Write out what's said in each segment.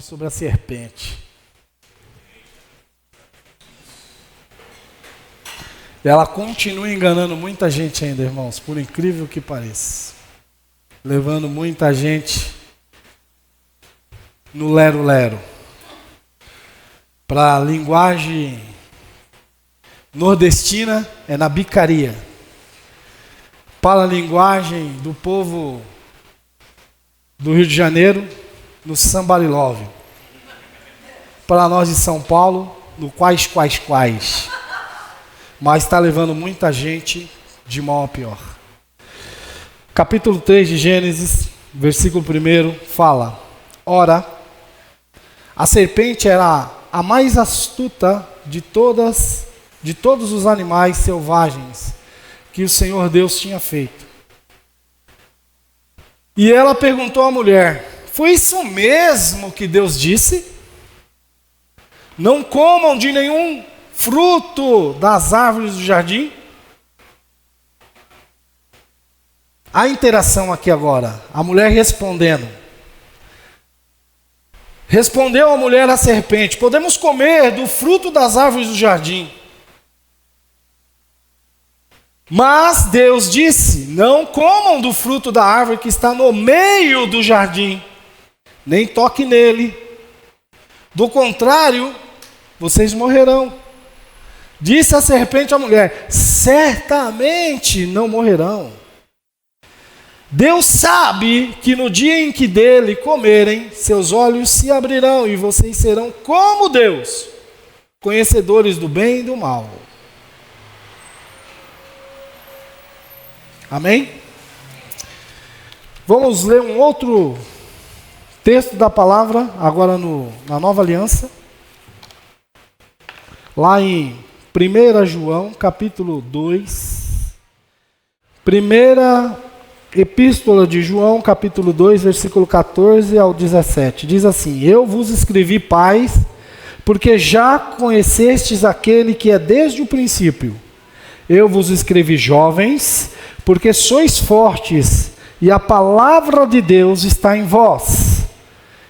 mensagem sobre a serpente. E ela continua enganando muita gente ainda, irmãos, por incrível que pareça. Levando muita gente no lero-lero. Para a linguagem nordestina, é na bicaria. Para a linguagem do povo do Rio de Janeiro, no sambarilove. Para nós de São Paulo, no quais. Mas está levando muita gente de mal a pior. Capítulo 3 de Gênesis, versículo 1, fala: Ora, a serpente era a mais astuta de todos os animais selvagens que o Senhor Deus tinha feito. E ela perguntou à mulher: foi isso mesmo que Deus disse? Não comam de nenhum fruto das árvores do jardim? A interação aqui agora, a mulher respondendo. Respondeu a mulher à serpente: podemos comer do fruto das árvores do jardim. Mas Deus disse: não comam do fruto da árvore que está no meio do jardim, nem toque nele. Do contrário, vocês morrerão. Disse a serpente à mulher: certamente não morrerão. Deus sabe que no dia em que dele comerem, seus olhos se abrirão e vocês serão como Deus, conhecedores do bem e do mal. Amém? Vamos ler um outro texto da palavra, agora na Nova Aliança. Lá em 1 João, capítulo 2. Primeira Epístola de João, capítulo 2, versículo 14 ao 17. Diz assim: eu vos escrevi, pais, porque já conhecestes aquele que é desde o princípio. Eu vos escrevi, jovens, porque sois fortes, e a palavra de Deus está em vós,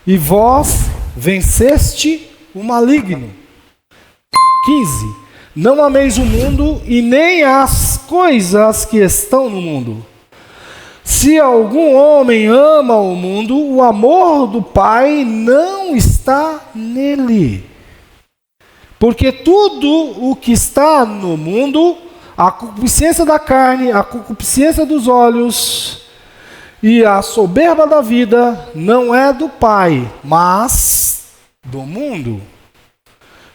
e vós venceste o maligno. 15. Não ameis o mundo, e nem as coisas que estão no mundo. Se algum homem ama o mundo, o amor do Pai não está nele. Porque tudo o que está no mundo, a concupiscência da carne, a concupiscência dos olhos e a soberba da vida, não é do Pai, mas do mundo.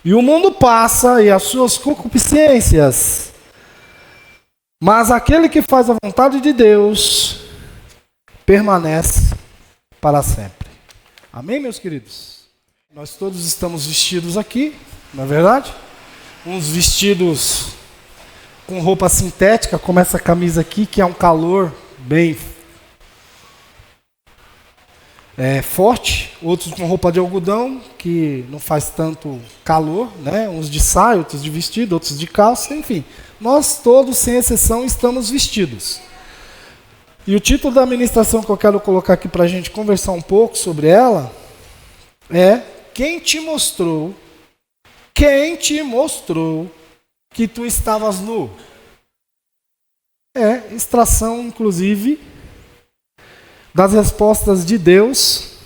E o mundo passa e as suas concupiscências, mas aquele que faz a vontade de Deus permanece para sempre. Amém, meus queridos? Nós todos estamos vestidos aqui, não é verdade? Uns vestidos com roupa sintética, como essa camisa aqui, que é um calor bem forte. Outros com roupa de algodão, que não faz tanto calor, né? Uns de saia, outros de vestido, outros de calça, enfim. Nós todos, sem exceção, estamos vestidos. E o título da ministração que eu quero colocar aqui para a gente conversar um pouco sobre ela é: quem te mostrou que tu estavas nu? É extração, inclusive, das respostas de Deus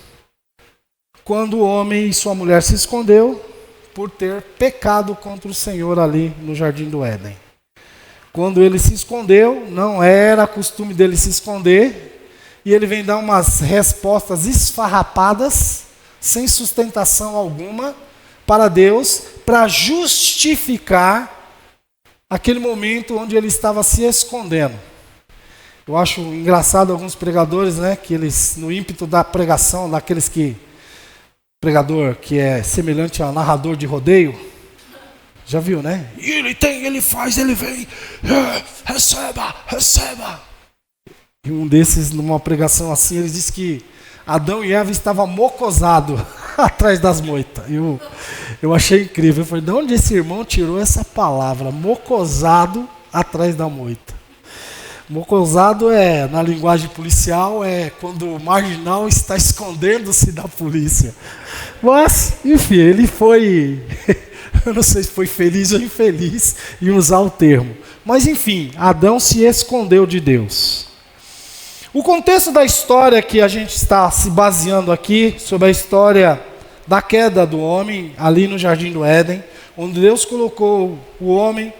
quando o homem e sua mulher se escondeu por ter pecado contra o Senhor ali no Jardim do Éden. Quando ele se escondeu, não era costume dele se esconder, e ele vem dar umas respostas esfarrapadas, sem sustentação alguma, para Deus, para justificar aquele momento onde ele estava se escondendo. Eu acho engraçado alguns pregadores, né, que eles, no ímpeto da pregação, pregador que é semelhante a narrador de rodeio, já viu, né? E ele faz, ele vem, receba. E um desses, numa pregação assim, ele disse que Adão e Eva estavam mocosados atrás das moitas. Eu achei incrível. Eu falei: de onde esse irmão tirou essa palavra, mocosado atrás da moita? Mocosado na linguagem policial, quando o marginal está escondendo-se da polícia. Mas, enfim, ele foi, eu não sei se foi feliz ou infeliz em usar o termo. Mas, enfim, Adão se escondeu de Deus. O contexto da história que a gente está se baseando aqui, sobre a história da queda do homem, ali no Jardim do Éden, onde Deus colocou o homem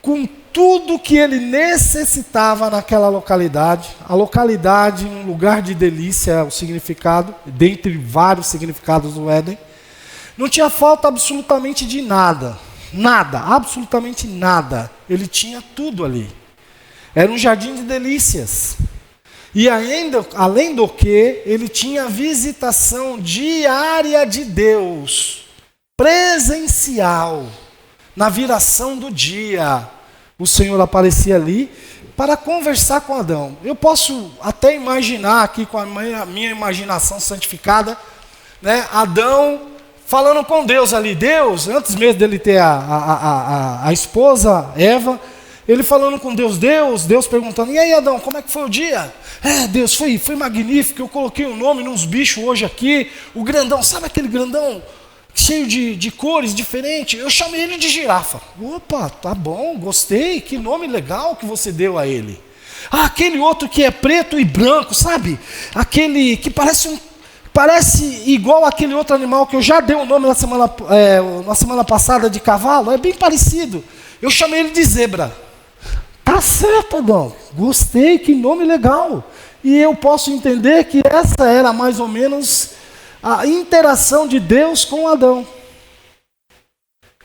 com tudo que ele necessitava naquela localidade. A localidade, um lugar de delícia, o significado, dentre vários significados do Éden. Não tinha falta absolutamente de nada. Nada, absolutamente nada. Ele tinha tudo ali. Era um jardim de delícias. E ainda, além do que, ele tinha visitação diária de Deus, presencial, na viração do dia. O Senhor aparecia ali para conversar com Adão. Eu posso até imaginar aqui com a minha imaginação santificada, né, Adão falando com Deus ali. Deus, antes mesmo dele ter a esposa, Eva, ele falando com Deus, Deus perguntando, e aí Adão, como é que foi o dia? Deus, foi magnífico, eu coloquei um nome nos bichos hoje aqui, o grandão, sabe aquele grandão cheio de cores diferentes? Eu chamei ele de girafa. Opa, tá bom, gostei, que nome legal que você deu a ele. Aquele outro que é preto e branco, sabe? Aquele que parece igual aquele outro animal que eu já dei o nome na semana passada de cavalo, é bem parecido. Eu chamei ele de zebra. Tá certo, Adão, gostei, que nome legal. E eu posso entender que essa era mais ou menos a interação de Deus com Adão.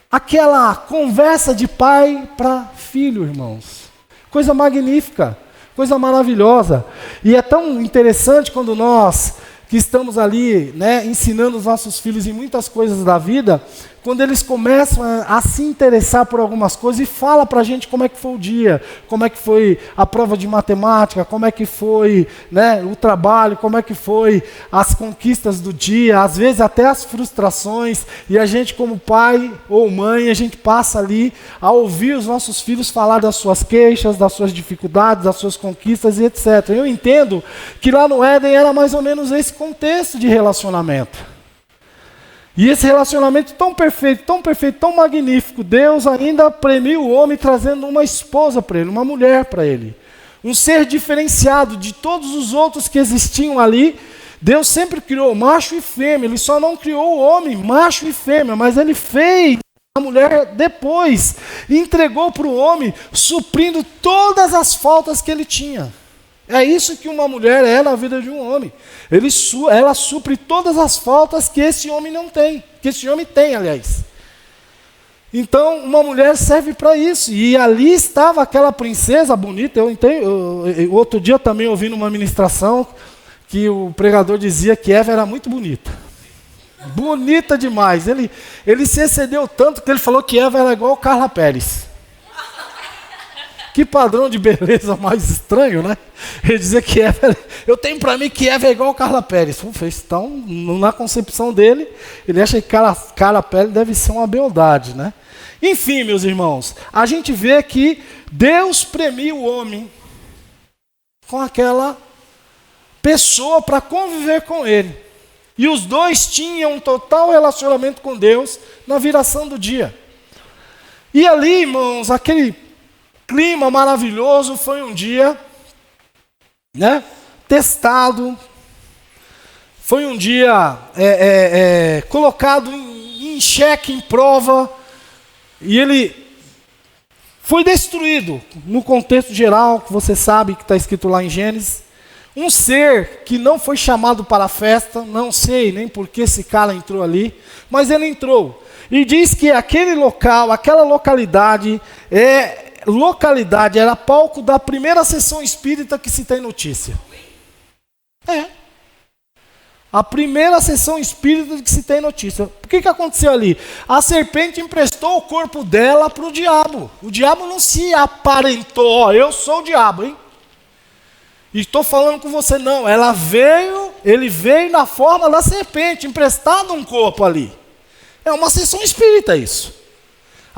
Aquela conversa de pai para filho, irmãos. Coisa magnífica, coisa maravilhosa. E é tão interessante quando nós que estamos ali, né, ensinando os nossos filhos em muitas coisas da vida, quando eles começam a se interessar por algumas coisas e fala para a gente como é que foi o dia, como é que foi a prova de matemática, como é que foi, né, o trabalho, como é que foi as conquistas do dia, às vezes até as frustrações, e a gente como pai ou mãe, a gente passa ali a ouvir os nossos filhos falar das suas queixas, das suas dificuldades, das suas conquistas e etc. Eu entendo que lá no Éden era mais ou menos esse contexto de relacionamento. E esse relacionamento tão perfeito, tão magnífico, Deus ainda premia o homem trazendo uma esposa para ele, uma mulher para ele. Um ser diferenciado de todos os outros que existiam ali. Deus sempre criou macho e fêmea, ele só não criou o homem, macho e fêmea, mas ele fez a mulher depois e entregou para o homem, suprindo todas as faltas que ele tinha. É isso que uma mulher é na vida de um homem. Ela supre todas as faltas que esse homem não tem. Que esse homem tem, aliás. Então, uma mulher serve para isso. E ali estava aquela princesa bonita. Eu entendo. Outro dia também ouvi numa ministração que o pregador dizia que Eva era muito bonita. Bonita demais. Ele se excedeu tanto que ele falou que Eva era igual Carla Pérez. Que padrão de beleza mais estranho, né? Ele dizia que Eva, eu tenho para mim que Eva é igual a Carla Pérez. Então, na concepção dele, ele acha que Carla Pérez deve ser uma beldade, né? Enfim, meus irmãos, a gente vê que Deus premia o homem com aquela pessoa para conviver com ele. E os dois tinham um total relacionamento com Deus na viração do dia. E ali, irmãos, aquele clima maravilhoso, foi um dia, né, testado, foi um dia colocado em xeque, em prova, e ele foi destruído, no contexto geral, que você sabe que está escrito lá em Gênesis, um ser que não foi chamado para a festa, não sei nem por que esse cara entrou ali, mas ele entrou, e diz que aquele local, aquela localidade era palco da primeira sessão espírita que se tem notícia. A primeira sessão espírita que se tem notícia. O que aconteceu ali? A serpente emprestou o corpo dela para o diabo. O diabo não se aparentou, eu sou o diabo, hein? E estou falando com você, não. Ele veio na forma da serpente, emprestado um corpo ali. É uma sessão espírita isso.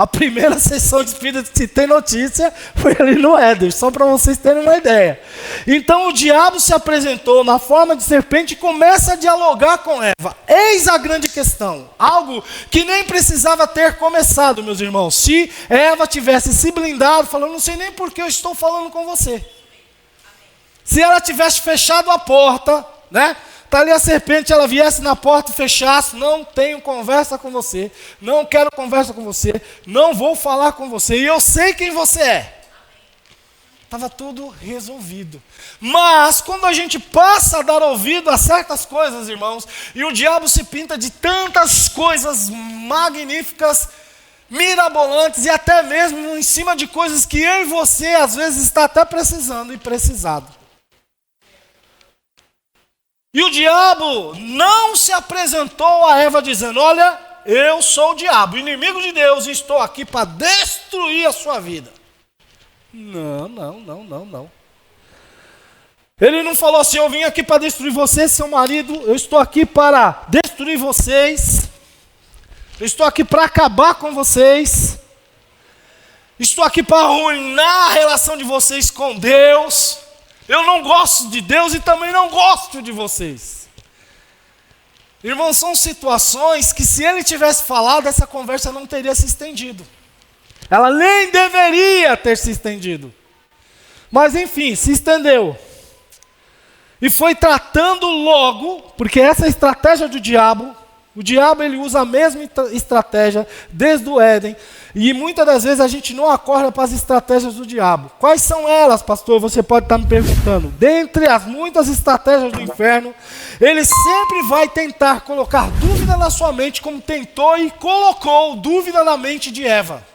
A primeira sessão de espírito que tem notícia foi ali no Éden, só para vocês terem uma ideia. Então o diabo se apresentou na forma de serpente e começa a dialogar com Eva. Eis a grande questão, algo que nem precisava ter começado, meus irmãos. Se Eva tivesse se blindado, falando, não sei nem por que eu estou falando com você. Se ela tivesse fechado a porta, né? Tá ali a serpente, ela viesse na porta e fechasse, não tenho conversa com você, não quero conversa com você, não vou falar com você, e eu sei quem você é. Estava tudo resolvido. Mas quando a gente passa a dar ouvido a certas coisas, irmãos, e o diabo se pinta de tantas coisas magníficas, mirabolantes, e até mesmo em cima de coisas que eu e você às vezes está até precisando e precisado. E o diabo não se apresentou a Eva dizendo, olha, eu sou o diabo, inimigo de Deus, e estou aqui para destruir a sua vida. Não. Ele não falou assim, eu vim aqui para destruir você, seu marido, eu estou aqui para destruir vocês, eu estou aqui para acabar com vocês, estou aqui para arruinar a relação de vocês com Deus. Eu não gosto de Deus e também não gosto de vocês. Irmãos, são situações que se ele tivesse falado, essa conversa não teria se estendido. Ela nem deveria ter se estendido. Mas enfim, se estendeu. E foi tratando logo, porque essa é a estratégia do diabo. O diabo ele usa a mesma estratégia desde o Éden. E muitas das vezes a gente não acorda para as estratégias do diabo. Quais são elas, pastor? Você pode estar me perguntando. Dentre as muitas estratégias do inferno, ele sempre vai tentar colocar dúvida na sua mente, como tentou e colocou dúvida na mente de Eva.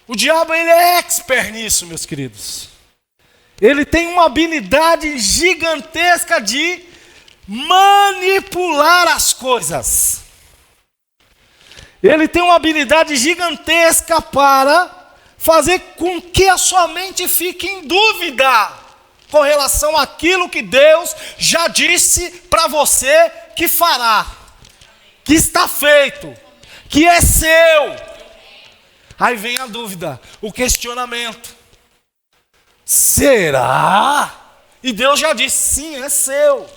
O diabo ele é expert nisso, meus queridos. Ele tem uma habilidade gigantesca de manipular as coisas. Ele tem uma habilidade gigantesca para fazer com que a sua mente fique em dúvida com relação àquilo que Deus já disse para você que fará, que está feito, que é seu. Aí vem a dúvida, o questionamento. Será? E Deus já disse, sim, é seu.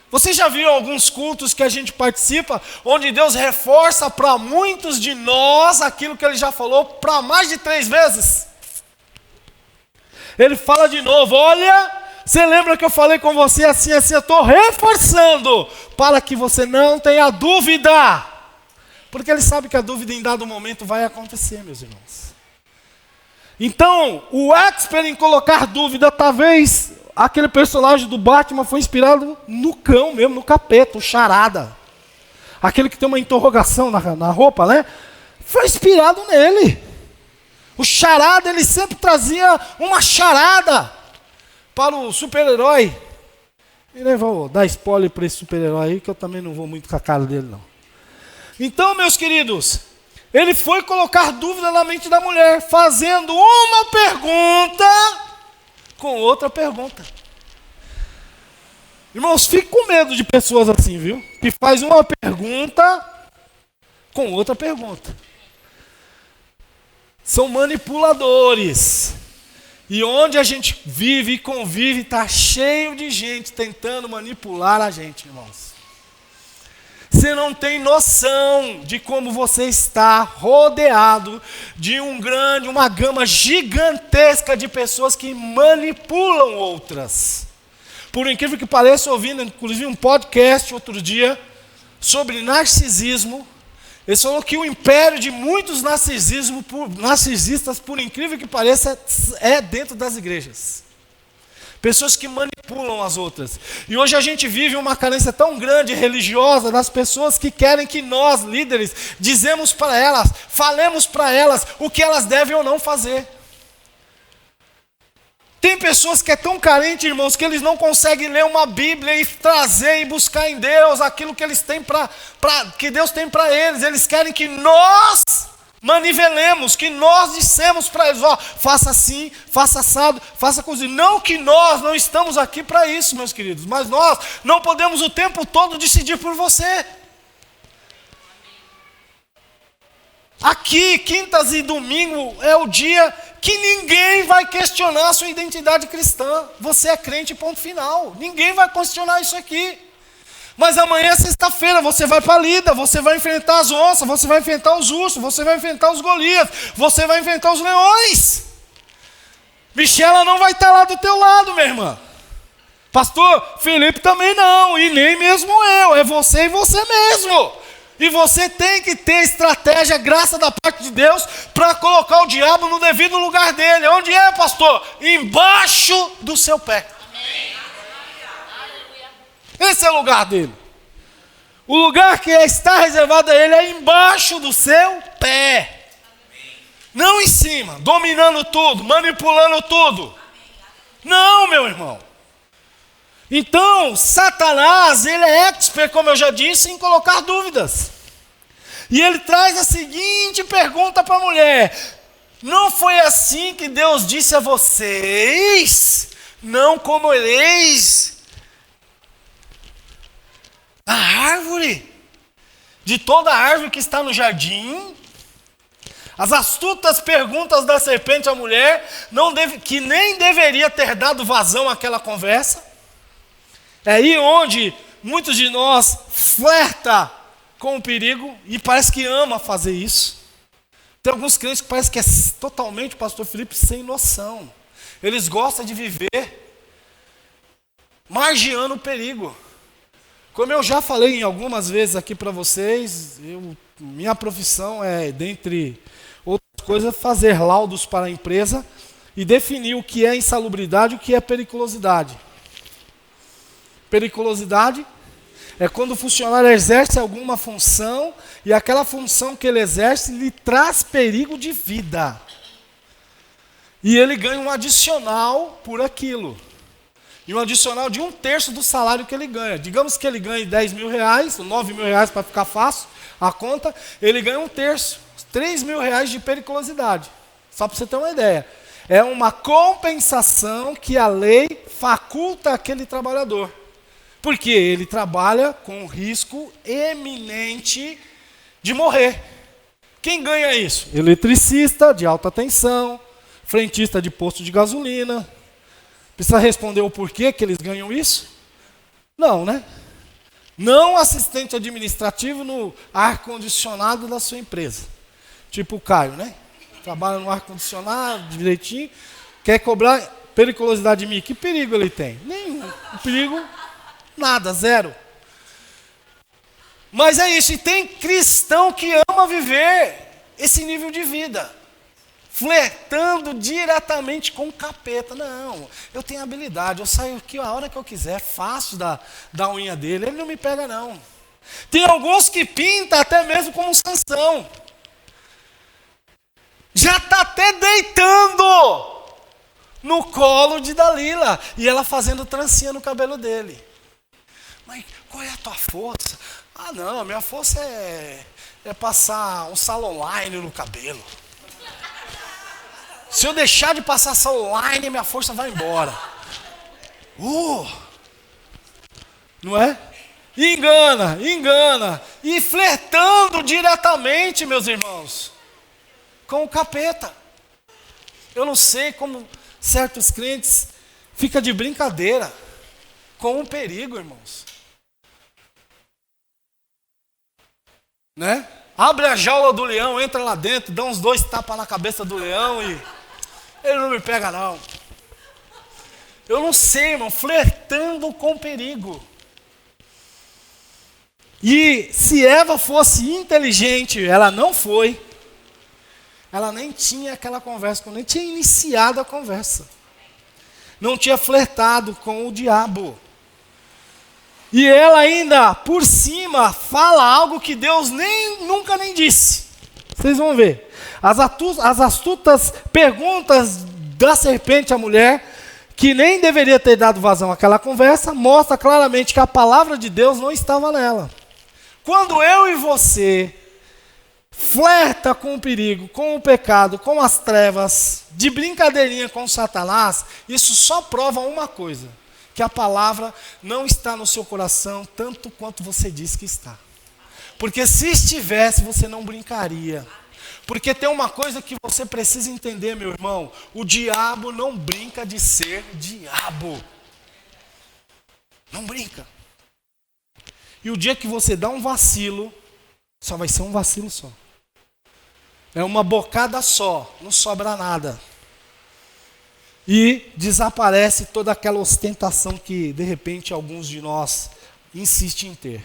Você já viu alguns cultos que a gente participa, onde Deus reforça para muitos de nós aquilo que Ele já falou para mais de 3 vezes? Ele fala de novo, olha, você lembra que eu falei com você assim, eu estou reforçando, para que você não tenha dúvida. Porque Ele sabe que a dúvida em dado momento vai acontecer, meus irmãos. Então, o expert em colocar dúvida, talvez... Aquele personagem do Batman foi inspirado no cão mesmo, no capeta, o charada. Aquele que tem uma interrogação na roupa, né? Foi inspirado nele. O charada, ele sempre trazia uma charada para o super-herói. E nem vou dar spoiler para esse super-herói aí, que eu também não vou muito com a cara dele, não. Então, meus queridos, ele foi colocar dúvida na mente da mulher, fazendo uma pergunta... com outra pergunta. Irmãos, fique com medo de pessoas assim, viu? Que faz uma pergunta com outra pergunta. São manipuladores. E onde a gente vive e convive, está cheio de gente tentando manipular a gente, irmãos. Você não tem noção de como você está rodeado de uma gama gigantesca de pessoas que manipulam outras. Por incrível que pareça, ouvindo inclusive um podcast outro dia sobre narcisismo, ele falou que o império de muitos narcisistas, por incrível que pareça, é dentro das igrejas. Pessoas que manipulam as outras. E hoje a gente vive uma carência tão grande religiosa das pessoas que querem que nós, líderes, dizemos para elas, falemos para elas o que elas devem ou não fazer. Tem pessoas que é tão carente, irmãos, que eles não conseguem ler uma Bíblia e trazer e buscar em Deus aquilo que eles têm que Deus tem para eles. Eles querem que nós manivelemos, que nós dissemos para eles, ó, faça assim, faça assado, faça coisa. Não que nós não estamos aqui para isso, meus queridos, mas nós não podemos o tempo todo decidir por você. Aqui, quintas e domingo, é o dia que ninguém vai questionar a sua identidade cristã. Você é crente, ponto final. Ninguém vai questionar isso aqui. Mas amanhã é sexta-feira, você vai para a lida, você vai enfrentar as onças, você vai enfrentar os ursos, você vai enfrentar os Golias, você vai enfrentar os leões. Michela não vai estar lá do teu lado, minha irmã. Pastor Felipe também não, e nem mesmo eu, é você e você mesmo. E você tem que ter estratégia, graça da parte de Deus, para colocar o diabo no devido lugar dele. Onde é, pastor? Embaixo do seu pé. Esse é o lugar dele. O lugar que está reservado a ele é embaixo do seu pé. Não em cima, dominando tudo, manipulando tudo. Não, meu irmão. Então, Satanás, ele é expert, como eu já disse, em colocar dúvidas. E ele traz a seguinte pergunta para a mulher: não foi assim que Deus disse a vocês? Não comereis a árvore, de toda a árvore que está no jardim? As astutas perguntas da serpente à mulher, que nem deveria ter dado vazão àquela conversa. É aí onde muitos de nós flerta com o perigo e parece que ama fazer isso. Tem alguns crentes que parece que é totalmente, pastor Felipe, sem noção. Eles gostam de viver margeando o perigo. Como eu já falei em algumas vezes aqui para vocês, minha profissão é, dentre outras coisas, fazer laudos para a empresa e definir o que é insalubridade e o que é periculosidade. Periculosidade é quando o funcionário exerce alguma função e aquela função que ele exerce lhe traz perigo de vida. E ele ganha um adicional por aquilo. E um adicional de 1/3 do salário que ele ganha. Digamos que ele ganhe 10 mil reais, ou 9 mil reais para ficar fácil a conta, ele ganha 1/3, 3 mil reais de periculosidade. Só para você ter uma ideia. É uma compensação que a lei faculta àquele trabalhador. Porque ele trabalha com risco eminente de morrer. Quem ganha isso? Eletricista de alta tensão, frentista de posto de gasolina. Precisa responder o porquê que eles ganham isso? Não, né? Não assistente administrativo no ar-condicionado da sua empresa. Tipo o Caio, né? Trabalha no ar-condicionado, direitinho, quer cobrar periculosidade de mim. Que perigo ele tem? Nenhum. O perigo... nada, zero. Mas é isso, e tem cristão que ama viver esse nível de vida, flertando diretamente com o capeta. Não, eu tenho habilidade, eu saio aqui a hora que eu quiser, faço da unha dele, ele não me pega não. Tem alguns que pintam até mesmo como Sansão. Já está até deitando no colo de Dalila, e ela fazendo trancinha no cabelo dele. Mas qual é a tua força? Ah não, a minha força é passar um salon line no cabelo. Se eu deixar de passar salon line, minha força vai embora. Não é? Engana. E flertando diretamente, meus irmãos, com o capeta. Eu não sei como certos crentes ficam de brincadeira com o perigo, irmãos. Né? Abre a jaula do leão, entra lá dentro, dá uns 2 tapas na cabeça do leão e ele não me pega não. Eu não sei, irmão, flertando com o perigo. E se Eva fosse inteligente, ela não foi. Ela nem tinha aquela conversa, nem tinha iniciado a conversa. Não tinha flertado com o diabo. E ela ainda, por cima, fala algo que Deus nunca nem disse. Vocês vão ver. As astutas perguntas da serpente à mulher, que nem deveria ter dado vazão àquela conversa, mostra claramente que a palavra de Deus não estava nela. Quando eu e você flerta com o perigo, com o pecado, com as trevas, de brincadeirinha com Satanás, isso só prova uma coisa: que a palavra não está no seu coração tanto quanto você diz que está. Porque se estivesse, você não brincaria. Porque tem uma coisa que você precisa entender, meu irmão. O diabo não brinca de ser diabo. Não brinca. E o dia que você dá um vacilo, só vai ser um vacilo só. É uma bocada só, não sobra nada. E desaparece toda aquela ostentação que, de repente, alguns de nós insistem em ter.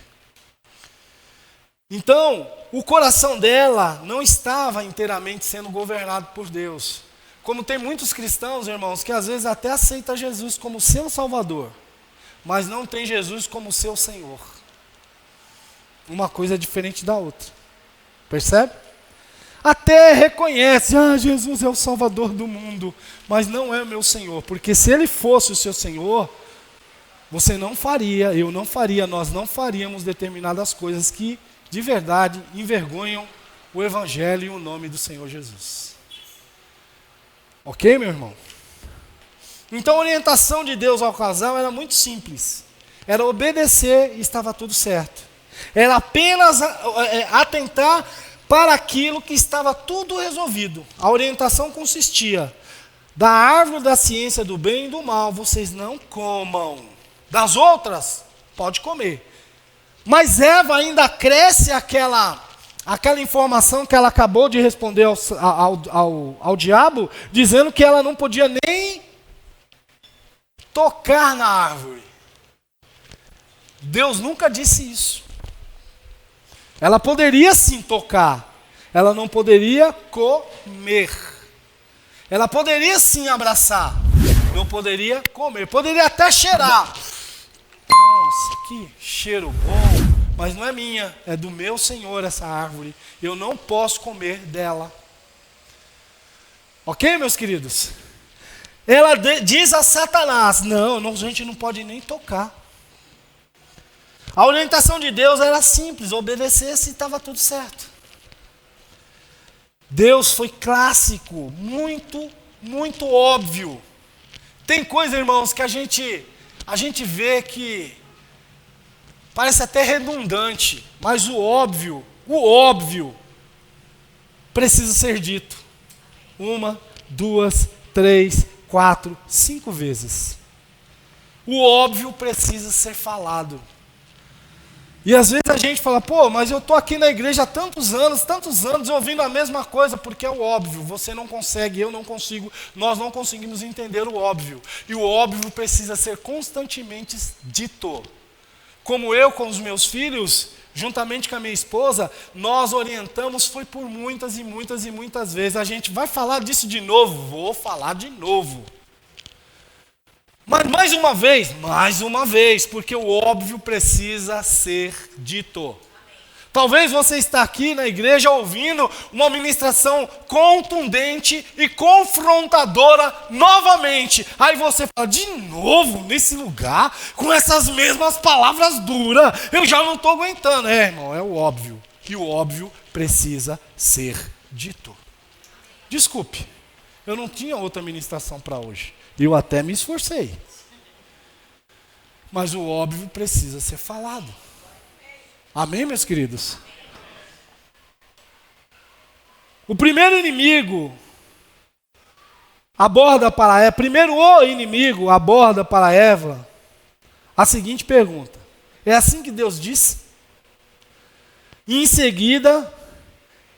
Então, o coração dela não estava inteiramente sendo governado por Deus. Como tem muitos cristãos, irmãos, que às vezes até aceitam Jesus como seu Salvador, mas não tem Jesus como seu Senhor. Uma coisa é diferente da outra. Percebe? Até reconhece, Jesus é o Salvador do mundo, mas não é o meu Senhor. Porque se Ele fosse o seu Senhor, você não faria, eu não faria, nós não faríamos determinadas coisas que, de verdade, envergonham o Evangelho e o nome do Senhor Jesus. Ok, meu irmão? Então a orientação de Deus ao casal era muito simples. Era obedecer e estava tudo certo. Era apenas atentar para aquilo que estava tudo resolvido. A orientação consistia: da árvore da ciência do bem e do mal vocês não comam. Das outras, pode comer. Mas Eva ainda cresce aquela informação que ela acabou de responder ao diabo, dizendo que ela não podia nem tocar na árvore. Deus nunca disse isso. Ela poderia sim tocar, ela não poderia comer. Ela poderia sim abraçar, não poderia comer. Poderia até cheirar. Nossa, que cheiro bom, mas não é minha, é do meu Senhor essa árvore. Eu não posso comer dela. Ok, meus queridos? Ela diz a Satanás, não, a gente não pode nem tocar. A orientação de Deus era simples, obedecesse e estava tudo certo. Deus foi clássico, muito, muito óbvio. Tem coisa, irmãos, que a gente vê que parece até redundante, mas o óbvio precisa ser dito. 1, 2, 3, 4, 5 vezes. O óbvio precisa ser falado. E às vezes a gente fala, mas eu estou aqui na igreja há tantos anos, ouvindo a mesma coisa, porque é o óbvio. Você não consegue, eu não consigo, nós não conseguimos entender o óbvio. E o óbvio precisa ser constantemente dito. Como eu com os meus filhos, juntamente com a minha esposa, nós orientamos, foi por muitas e muitas e muitas vezes. A gente vai falar disso de novo? Vou falar de novo. Mas mais uma vez, porque o óbvio precisa ser dito. Talvez você está aqui na igreja ouvindo uma ministração contundente e confrontadora novamente. Aí você fala, de novo nesse lugar, com essas mesmas palavras duras, eu já não estou aguentando. Irmão, é o óbvio. E o óbvio precisa ser dito. Desculpe, eu não tinha outra ministração para hoje. Eu até me esforcei. Mas o óbvio precisa ser falado. Amém, meus queridos? O primeiro inimigo aborda para Eva, primeiro o inimigo aborda para Eva a seguinte pergunta: é assim que Deus disse? E em seguida,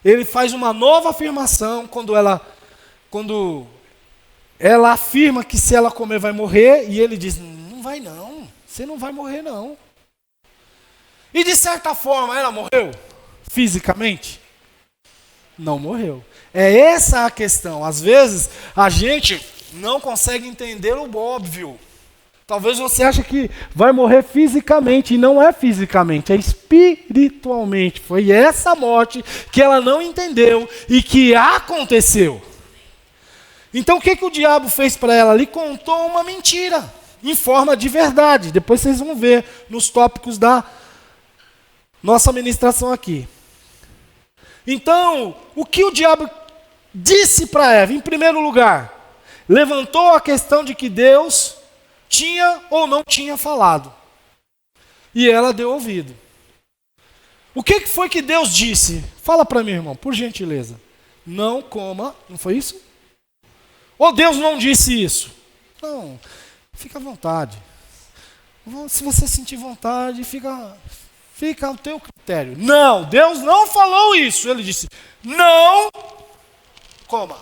ele faz uma nova afirmação quando ela afirma que se ela comer vai morrer, e ele diz, não vai não, você não vai morrer não. E de certa forma ela morreu? Fisicamente? Não morreu. É essa a questão. Às vezes a gente não consegue entender o óbvio. Talvez você ache que vai morrer fisicamente, e não é fisicamente, é espiritualmente. Foi essa morte que ela não entendeu e que aconteceu. Então o que o diabo fez para ela? Ele contou uma mentira, em forma de verdade. Depois vocês vão ver nos tópicos da nossa ministração aqui. Então, o que o diabo disse para Eva? Em primeiro lugar, levantou a questão de que Deus tinha ou não tinha falado. E ela deu ouvido. O que foi que Deus disse? Fala para mim, irmão, por gentileza. não coma. Não foi isso? Ou Deus não disse isso? Não, fica à vontade. Se você sentir vontade, fica ao teu critério. Não, Deus não falou isso. Ele disse, não coma.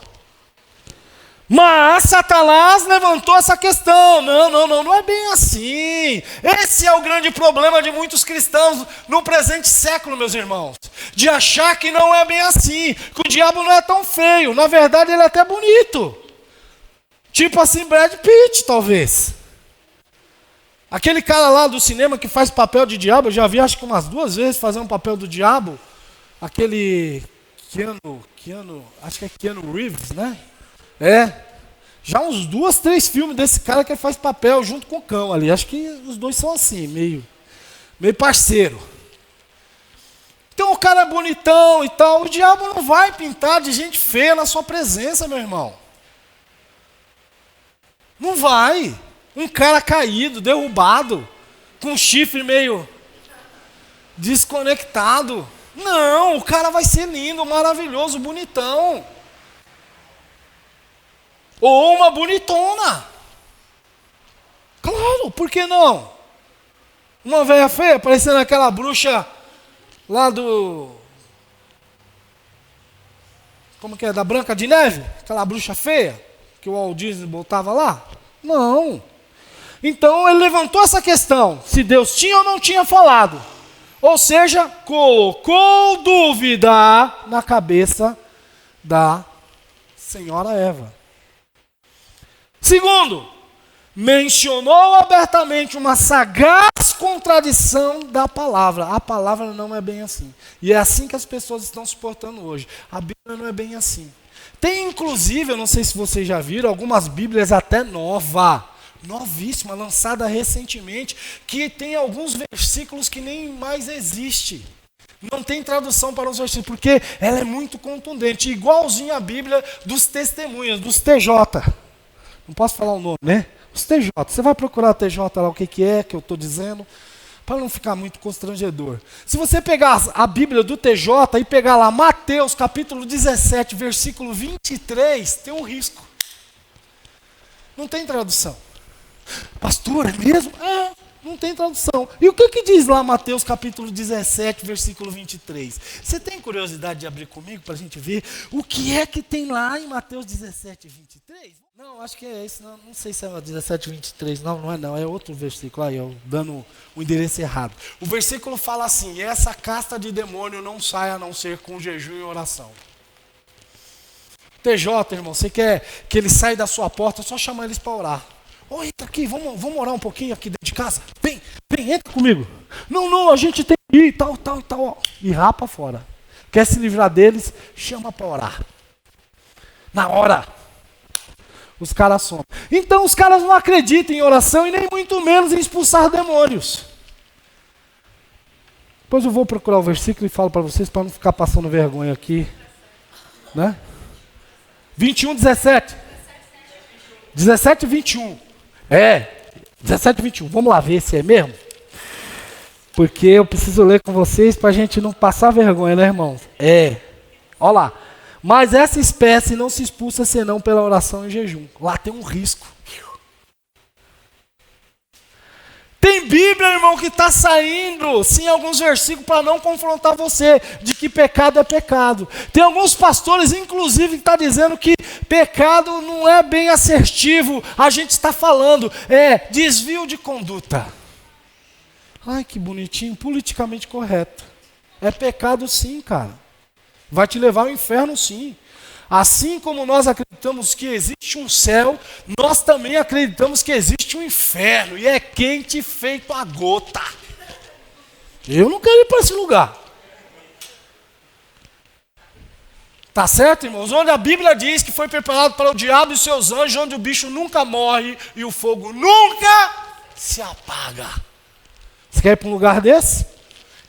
Mas Satanás levantou essa questão. Não é bem assim. Esse é o grande problema de muitos cristãos no presente século, meus irmãos. De achar que não é bem assim, que o diabo não é tão feio. Na verdade, ele é até bonito. Tipo assim, Brad Pitt, talvez. Aquele cara lá do cinema que faz papel de diabo, eu já vi acho que umas 2 vezes fazer um papel do diabo. Aquele Keanu, acho que é Keanu Reeves, né? Já uns 2, 3 filmes desse cara que faz papel junto com o cão ali. Acho que os dois são assim, meio parceiro. Então o cara é bonitão e tal. O diabo não vai pintar de gente feia na sua presença, meu irmão. Não vai. Um cara caído, derrubado, com um chifre meio desconectado. Não, o cara vai ser lindo, maravilhoso, bonitão. Ou uma bonitona. Claro, por que não? Uma velha feia, parecendo aquela bruxa lá do... Como que é? Da Branca de Neve? Aquela bruxa feia que o Walt Disney botava lá? Não. Então ele levantou essa questão, se Deus tinha ou não tinha falado. Ou seja, colocou dúvida na cabeça da senhora Eva. Segundo, mencionou abertamente uma sagaz contradição da palavra. A palavra não é bem assim. E é assim que as pessoas estão se portando hoje. A Bíblia não é bem assim. Tem inclusive, eu não sei se vocês já viram, algumas Bíblias até novíssima, lançada recentemente, que tem alguns versículos que nem mais existe. Não tem tradução para os versículos, porque ela é muito contundente, igualzinho a Bíblia dos testemunhas, dos TJ. Não posso falar o nome, né? Os TJ. Você vai procurar TJ lá, o que é que eu estou dizendo, para não ficar muito constrangedor. Se você pegar a Bíblia do TJ e pegar lá Mateus capítulo 17, versículo 23, tem um risco. Não tem tradução. Pastor, é mesmo? Não tem tradução. E o que diz lá Mateus capítulo 17, versículo 23? Você tem curiosidade de abrir comigo para a gente ver o que é que tem lá em Mateus 17, 23? Não, acho que é esse. Não sei se é 17, 23. Não é outro versículo. Aí, eu dando o endereço errado. O versículo fala assim, essa casta de demônio não sai a não ser com jejum e oração. TJ, irmão, você quer que ele saia da sua porta, é só chamar eles para orar. Oi, entra aqui, vamos orar um pouquinho aqui dentro de casa. Vem, entra comigo. Não, a gente tem que ir, tal. E rapa fora. Quer se livrar deles, chama para orar. Na hora. Os caras somem. Então os caras não acreditam em oração e nem muito menos em expulsar demônios. Depois eu vou procurar o versículo e falo para vocês, para não ficar passando vergonha aqui. Né? 21, 17. 17 e 21. 17 e 21. Vamos lá ver se é mesmo. Porque eu preciso ler com vocês para a gente não passar vergonha, né, irmãos? Olha lá. Mas essa espécie não se expulsa senão pela oração e jejum. Lá tem um risco. Tem Bíblia, irmão, que está saindo, sim, alguns versículos para não confrontar você, de que pecado é pecado. Tem alguns pastores, inclusive, que estão dizendo que pecado não é bem assertivo. A gente está falando, desvio de conduta. Ai, que bonitinho, politicamente correto. É pecado sim, cara. Vai te levar ao inferno sim. Assim como nós acreditamos que existe um céu, nós também acreditamos que existe um inferno. E é quente feito a gota. Eu não quero ir para esse lugar. Tá certo, irmãos? Onde a Bíblia diz que foi preparado para o diabo e seus anjos, onde o bicho nunca morre e o fogo nunca se apaga. Você quer ir para um lugar desse?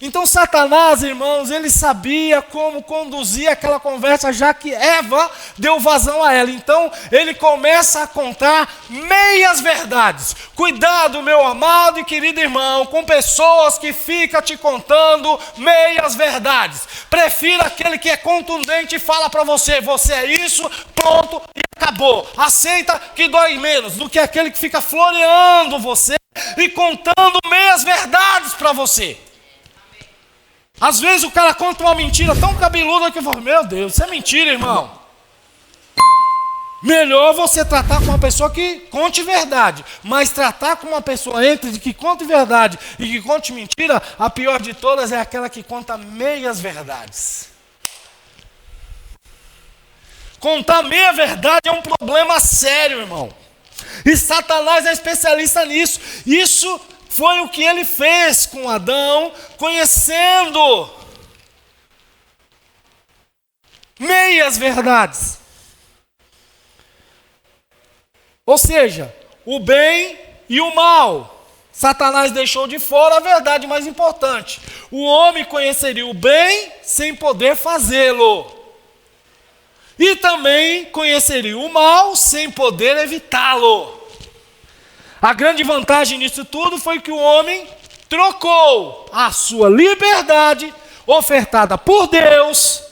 Então Satanás, irmãos, ele sabia como conduzir aquela conversa, já que Eva deu vazão a ela. Então ele começa a contar meias verdades. Cuidado, meu amado e querido irmão, com pessoas que ficam te contando meias verdades. Prefira aquele que é contundente e fala para você, você é isso, pronto e acabou. Aceita que dói menos do que aquele que fica floreando você e contando meias verdades para você. Às vezes o cara conta uma mentira tão cabeluda que eu falo, meu Deus, isso é mentira, irmão. Melhor você tratar com uma pessoa que conte verdade. Mas tratar com uma pessoa entre de que conte verdade e que conte mentira, a pior de todas é aquela que conta meias verdades. Contar meia verdade é um problema sério, irmão. E Satanás é especialista nisso. Isso foi o que ele fez com Adão, conhecendo meias verdades. Ou seja, o bem e o mal. Satanás deixou de fora a verdade mais importante. O homem conheceria o bem sem poder fazê-lo. E também conheceria o mal sem poder evitá-lo. A grande vantagem nisso tudo foi que o homem trocou a sua liberdade, ofertada por Deus,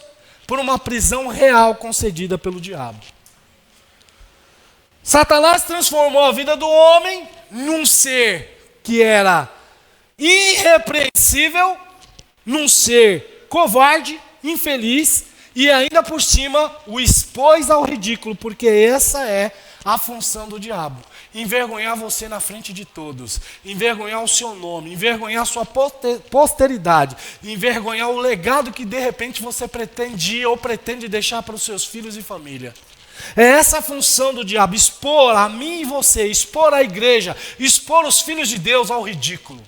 por uma prisão real concedida pelo diabo. Satanás transformou a vida do homem num ser que era irrepreensível, num ser covarde, infeliz, e ainda por cima o expôs ao ridículo, porque essa é a função do diabo. Envergonhar você na frente de todos, envergonhar o seu nome, envergonhar a sua posteridade, envergonhar o legado que de repente você pretendia ou pretende deixar para os seus filhos e família. É essa a função do diabo, expor a mim e você, expor a igreja, expor os filhos de Deus ao ridículo.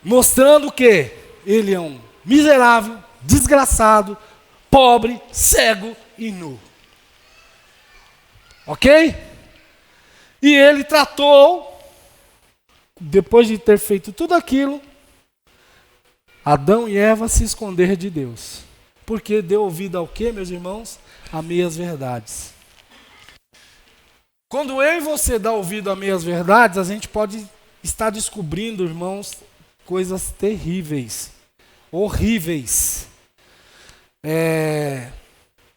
Mostrando que ele é um miserável, desgraçado, pobre, cego e nu. Ok? E ele tratou, depois de ter feito tudo aquilo, Adão e Eva se esconder de Deus. Porque deu ouvido ao quê, meus irmãos? A meias verdades. Quando eu e você dá ouvido a meias verdades, a gente pode estar descobrindo, irmãos, coisas terríveis, horríveis.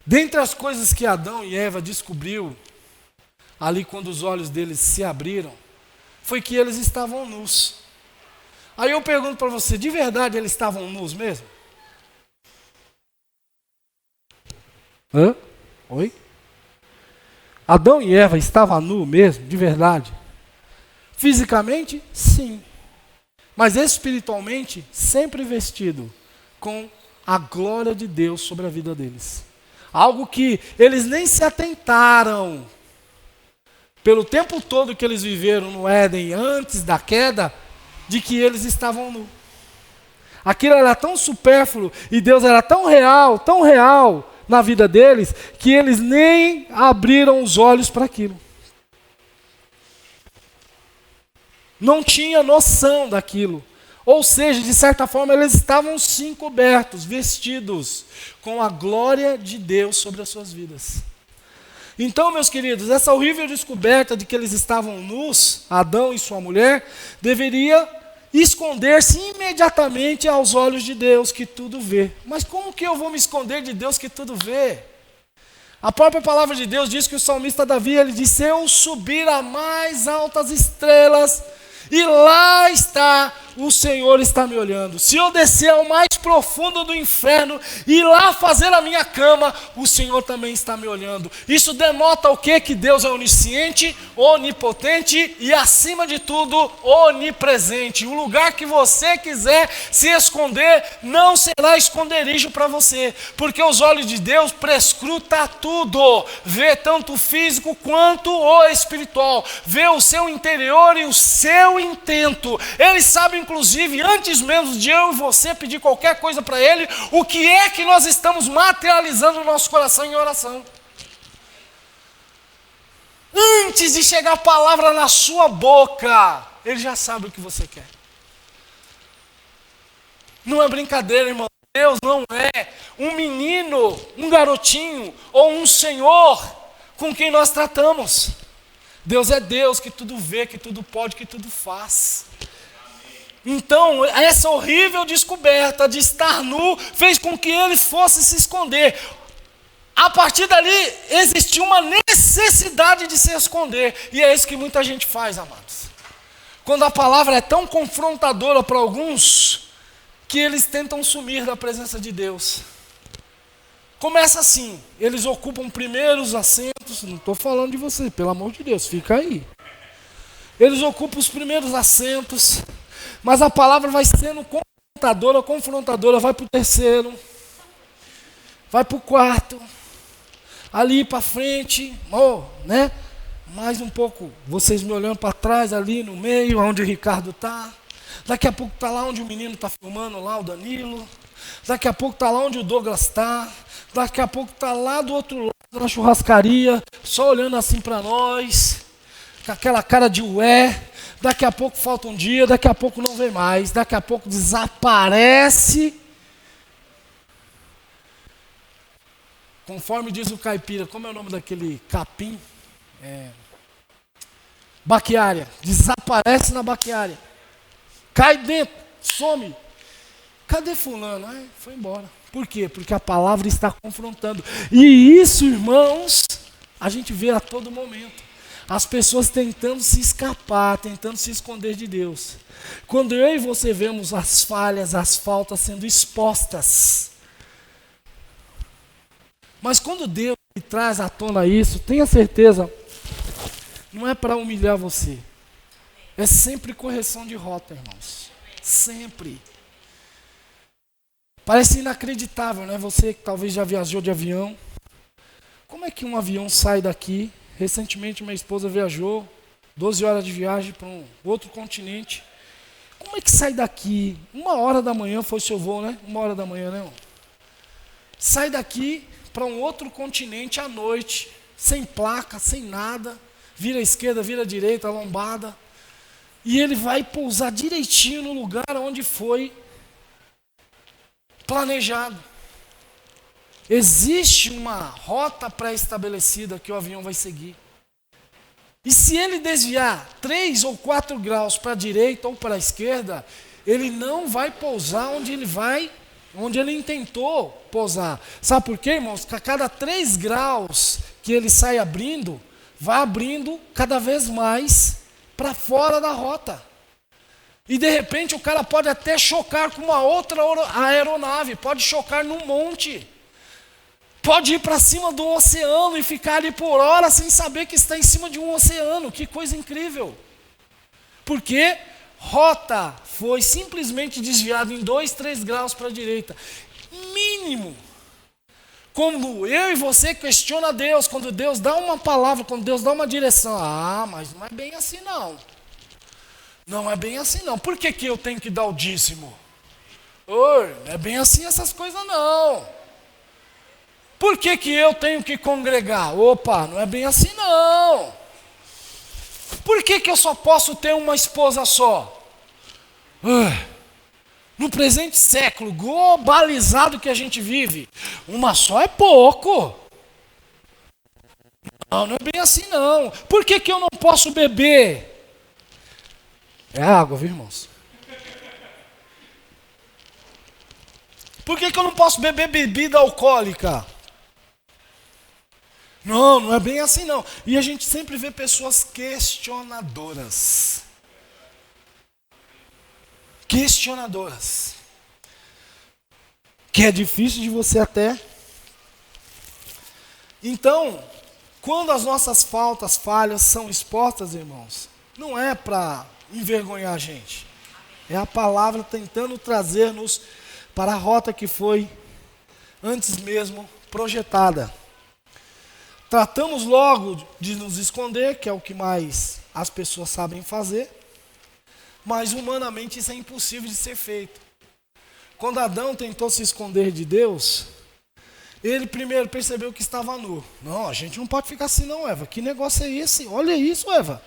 Dentre as coisas que Adão e Eva descobriu, ali quando os olhos deles se abriram, foi que eles estavam nus. Aí eu pergunto para você, de verdade eles estavam nus mesmo? Hã? Oi? Adão e Eva estavam nus mesmo, de verdade? Fisicamente, sim. Mas espiritualmente, sempre vestido com a glória de Deus sobre a vida deles. Algo que eles nem se atentaram. Pelo tempo todo que eles viveram no Éden, antes da queda, de que eles estavam nus. Aquilo era tão supérfluo e Deus era tão real na vida deles, que eles nem abriram os olhos para aquilo. Não tinha noção daquilo. Ou seja, de certa forma, eles estavam sim cobertos, vestidos com a glória de Deus sobre as suas vidas. Então, meus queridos, essa horrível descoberta de que eles estavam nus, Adão e sua mulher, deveria esconder-se imediatamente aos olhos de Deus, que tudo vê. Mas como que eu vou me esconder de Deus que tudo vê? A própria palavra de Deus diz que o salmista Davi, ele disse, se eu subir a mais altas estrelas, e lá está, o Senhor está me olhando. Se eu descer ao mais profundo do inferno e lá fazer a minha cama, o Senhor também está me olhando. Isso denota o quê? Que Deus é onisciente, onipotente e, acima de tudo, onipresente. O lugar que você quiser se esconder não será esconderijo para você, porque os olhos de Deus prescrutam tudo, vê tanto o físico quanto o espiritual, vê o seu interior e o seu intento. Ele sabe, inclusive, antes mesmo de eu e você pedir qualquer coisa para Ele, o que é que nós estamos materializando no nosso coração em oração. Antes de chegar a palavra na sua boca, Ele já sabe o que você quer. Não é brincadeira, irmão. Deus não é um menino, um garotinho ou um senhor com quem nós tratamos. Deus é Deus que tudo vê, que tudo pode, que tudo faz. Então, essa horrível descoberta de estar nu fez com que ele fosse se esconder. A partir dali, existiu uma necessidade de se esconder. E é isso que muita gente faz, amados. Quando a palavra é tão confrontadora para alguns, que eles tentam sumir da presença de Deus. Começa assim, eles ocupam primeiros assentos, não estou falando de você, pelo amor de Deus, fica aí. Eles ocupam os primeiros assentos, mas a palavra vai sendo confrontadora, vai para o terceiro, vai para o quarto, ali para frente, né? Mais um pouco, vocês me olhando para trás, ali no meio, onde o Ricardo está. Daqui a pouco está lá onde o menino está filmando, lá o Danilo. Daqui a pouco está lá onde o Douglas está. Daqui a pouco está lá do outro lado, na churrascaria, só olhando assim para nós, com aquela cara de ué. Daqui a pouco falta um dia, daqui a pouco não vem mais, daqui a pouco desaparece. Conforme diz o caipira, como é o nome daquele capim? Baquiária. Desaparece na baquiária. Cai dentro, some. Cadê fulano? Foi embora. Por quê? Porque a palavra está confrontando. E isso, irmãos, a gente vê a todo momento. As pessoas tentando se escapar, tentando se esconder de Deus. Quando eu e você vemos as falhas, as faltas sendo expostas. Mas quando Deus traz à tona isso, tenha certeza, não é para humilhar você. É sempre correção de rota, irmãos. Sempre. Parece inacreditável, né? Você que talvez já viajou de avião. Como é que um avião sai daqui? Recentemente minha esposa viajou 12 horas de viagem para um outro continente. Como é que sai daqui? 1h da manhã foi seu voo, né? 1h da manhã, né? Sai daqui para um outro continente à noite, sem placa, sem nada. Vira à esquerda, vira à direita, lombada. E ele vai pousar direitinho no lugar onde foi planejado. Existe uma rota pré-estabelecida que o avião vai seguir. E se ele desviar 3 ou 4 graus para a direita ou para a esquerda, ele não vai pousar onde ele intentou pousar. Sabe por quê, irmãos? Que a cada 3 graus que ele sai abrindo, vai abrindo cada vez mais para fora da rota. E de repente o cara pode até chocar com uma outra aeronave, pode chocar num monte. Pode ir para cima do oceano e ficar ali por horas sem saber que está em cima de um oceano. Que coisa incrível. Porque rota foi simplesmente desviada em 2, 3 graus para a direita. Mínimo. Quando eu e você questiona Deus, quando Deus dá uma palavra, quando Deus dá uma direção, mas não é bem assim não. Não é bem assim não. Por que eu tenho que dar o dízimo? Não é bem assim essas coisas não. Por que eu tenho que congregar? Não é bem assim não. Por que eu só posso ter uma esposa só? No presente século globalizado que a gente vive, uma só é pouco. Não é bem assim não. Por que eu não posso beber? É água, viu, irmãos? Por que eu não posso beber bebida alcoólica? Não é bem assim não. E a gente sempre vê pessoas questionadoras. Que é difícil de você até. Então, quando as nossas falhas são expostas, irmãos, não é para envergonhar a gente. É a palavra tentando trazer-nos para a rota que foi antes mesmo projetada. Tratamos logo de nos esconder, que é o que mais as pessoas sabem fazer, mas humanamente isso é impossível de ser feito. Quando Adão tentou se esconder de Deus, ele primeiro percebeu que estava nu. Não, a gente não pode ficar assim não, Eva. Que negócio é esse? Olha isso, Eva.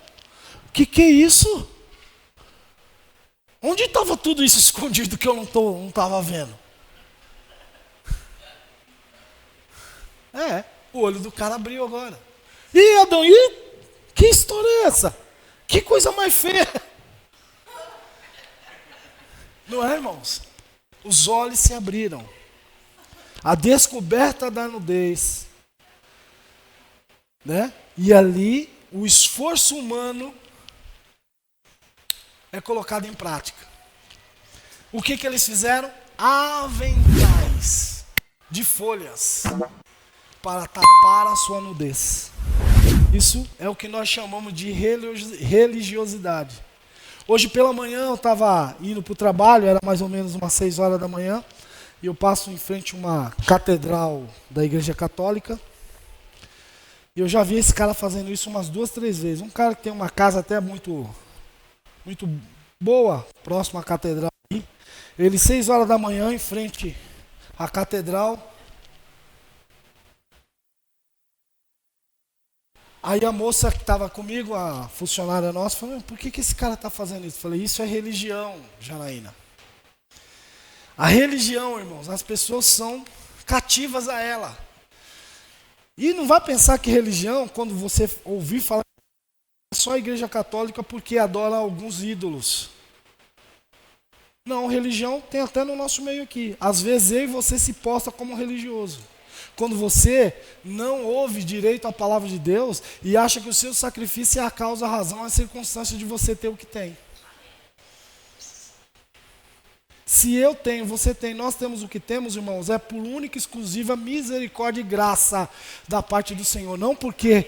Que é isso? Onde estava tudo isso escondido que eu não estava vendo? O olho do cara abriu agora. E Adão, que história é essa? Que coisa mais feia. Não é, irmãos? Os olhos se abriram. A descoberta da nudez. Né? E ali, o esforço humano é colocado em prática. O que eles fizeram? Aventais de folhas para tapar a sua nudez. Isso é o que nós chamamos de religiosidade. Hoje pela manhã eu estava indo para o trabalho, era mais ou menos umas 6 horas da manhã, e eu passo em frente a uma catedral da Igreja Católica. E eu já vi esse cara fazendo isso umas 2, 3 vezes. Um cara que tem uma casa até muito boa, próximo à catedral. Ele 6 horas da manhã em frente à catedral. Aí a moça que estava comigo, a funcionária nossa, falou: por que esse cara está fazendo isso? Eu falei: isso é religião, Janaína. A religião, irmãos, as pessoas são cativas a ela. E não vai pensar que religião, quando você ouvir falar, é só a Igreja Católica porque adora alguns ídolos. Não, religião tem até no nosso meio aqui. Às vezes eu e você se posta como religioso. Quando você não ouve direito a palavra de Deus e acha que o seu sacrifício é a causa, a razão, a circunstância de você ter o que tem. Se eu tenho, você tem, nós temos o que temos, irmãos, é por única e exclusiva misericórdia e graça da parte do Senhor. Não porque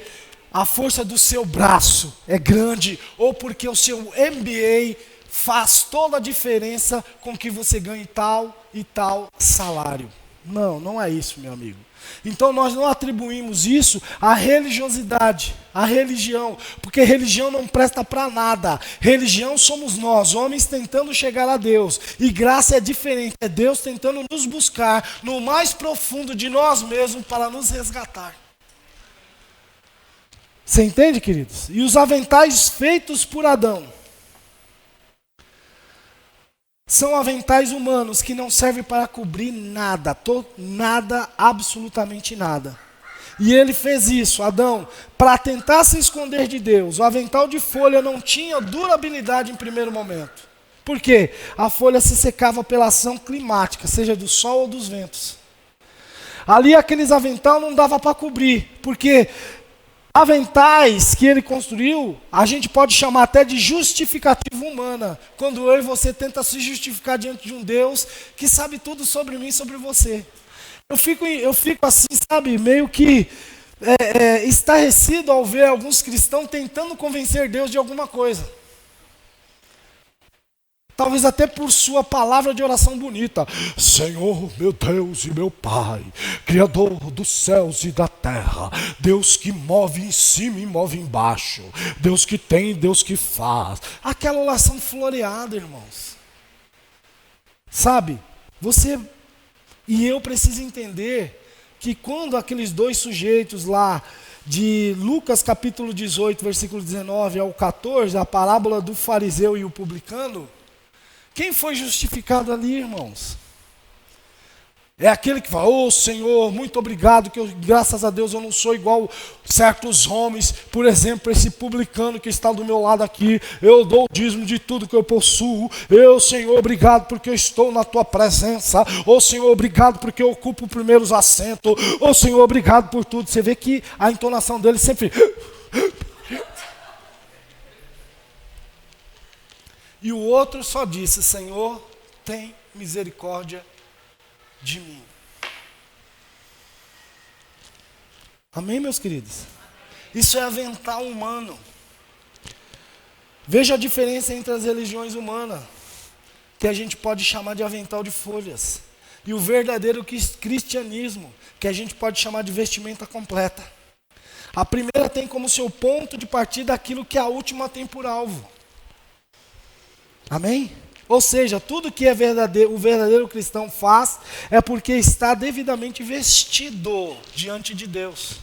a força do seu braço é grande ou porque o seu MBA faz toda a diferença com que você ganhe tal e tal salário. Não, não é isso, meu amigo. Então nós não atribuímos isso à religiosidade, à religião, porque religião não presta para nada. Religião somos nós, homens tentando chegar a Deus, e graça é diferente, é Deus tentando nos buscar no mais profundo de nós mesmos para nos resgatar. Você entende, queridos? E os aventais feitos por Adão são aventais humanos que não servem para cobrir nada, nada, absolutamente nada. E ele fez isso, Adão, para tentar se esconder de Deus. O avental de folha não tinha durabilidade em primeiro momento. Por quê? A folha se secava pela ação climática, seja do sol ou dos ventos. Ali aqueles avental não dava para cobrir, porque aventais que ele construiu, a gente pode chamar até de justificativa humana, quando eu e você tenta se justificar diante de um Deus que sabe tudo sobre mim e sobre você. Eu fico assim, sabe, meio que estarrecido ao ver alguns cristãos tentando convencer Deus de alguma coisa. Talvez até por sua palavra de oração bonita. Senhor, meu Deus e meu Pai, Criador dos céus e da terra, Deus que move em cima e move embaixo, Deus que tem, Deus que faz. Aquela oração floreada, irmãos. Sabe, você e eu preciso entender que quando aqueles 2 sujeitos lá, de Lucas capítulo 18, versículo 19 ao 14, a parábola do fariseu e o publicano, quem foi justificado ali, irmãos? É aquele que fala: ô Senhor, muito obrigado, que graças a Deus eu não sou igual certos homens, por exemplo, esse publicano que está do meu lado aqui, eu dou o dízimo de tudo que eu possuo, Senhor, obrigado porque eu estou na tua presença, Senhor, obrigado porque eu ocupo os primeiros assentos, Senhor, obrigado por tudo. Você vê que a entonação dele sempre... E o outro só disse: Senhor, tem misericórdia de mim. Amém, meus queridos? Isso é avental humano. Veja a diferença entre as religiões humanas, que a gente pode chamar de avental de folhas, e o verdadeiro cristianismo, que a gente pode chamar de vestimenta completa. A primeira tem como seu ponto de partida aquilo que a última tem por alvo. Amém? Ou seja, tudo que é verdadeiro, o verdadeiro cristão faz é porque está devidamente vestido diante de Deus.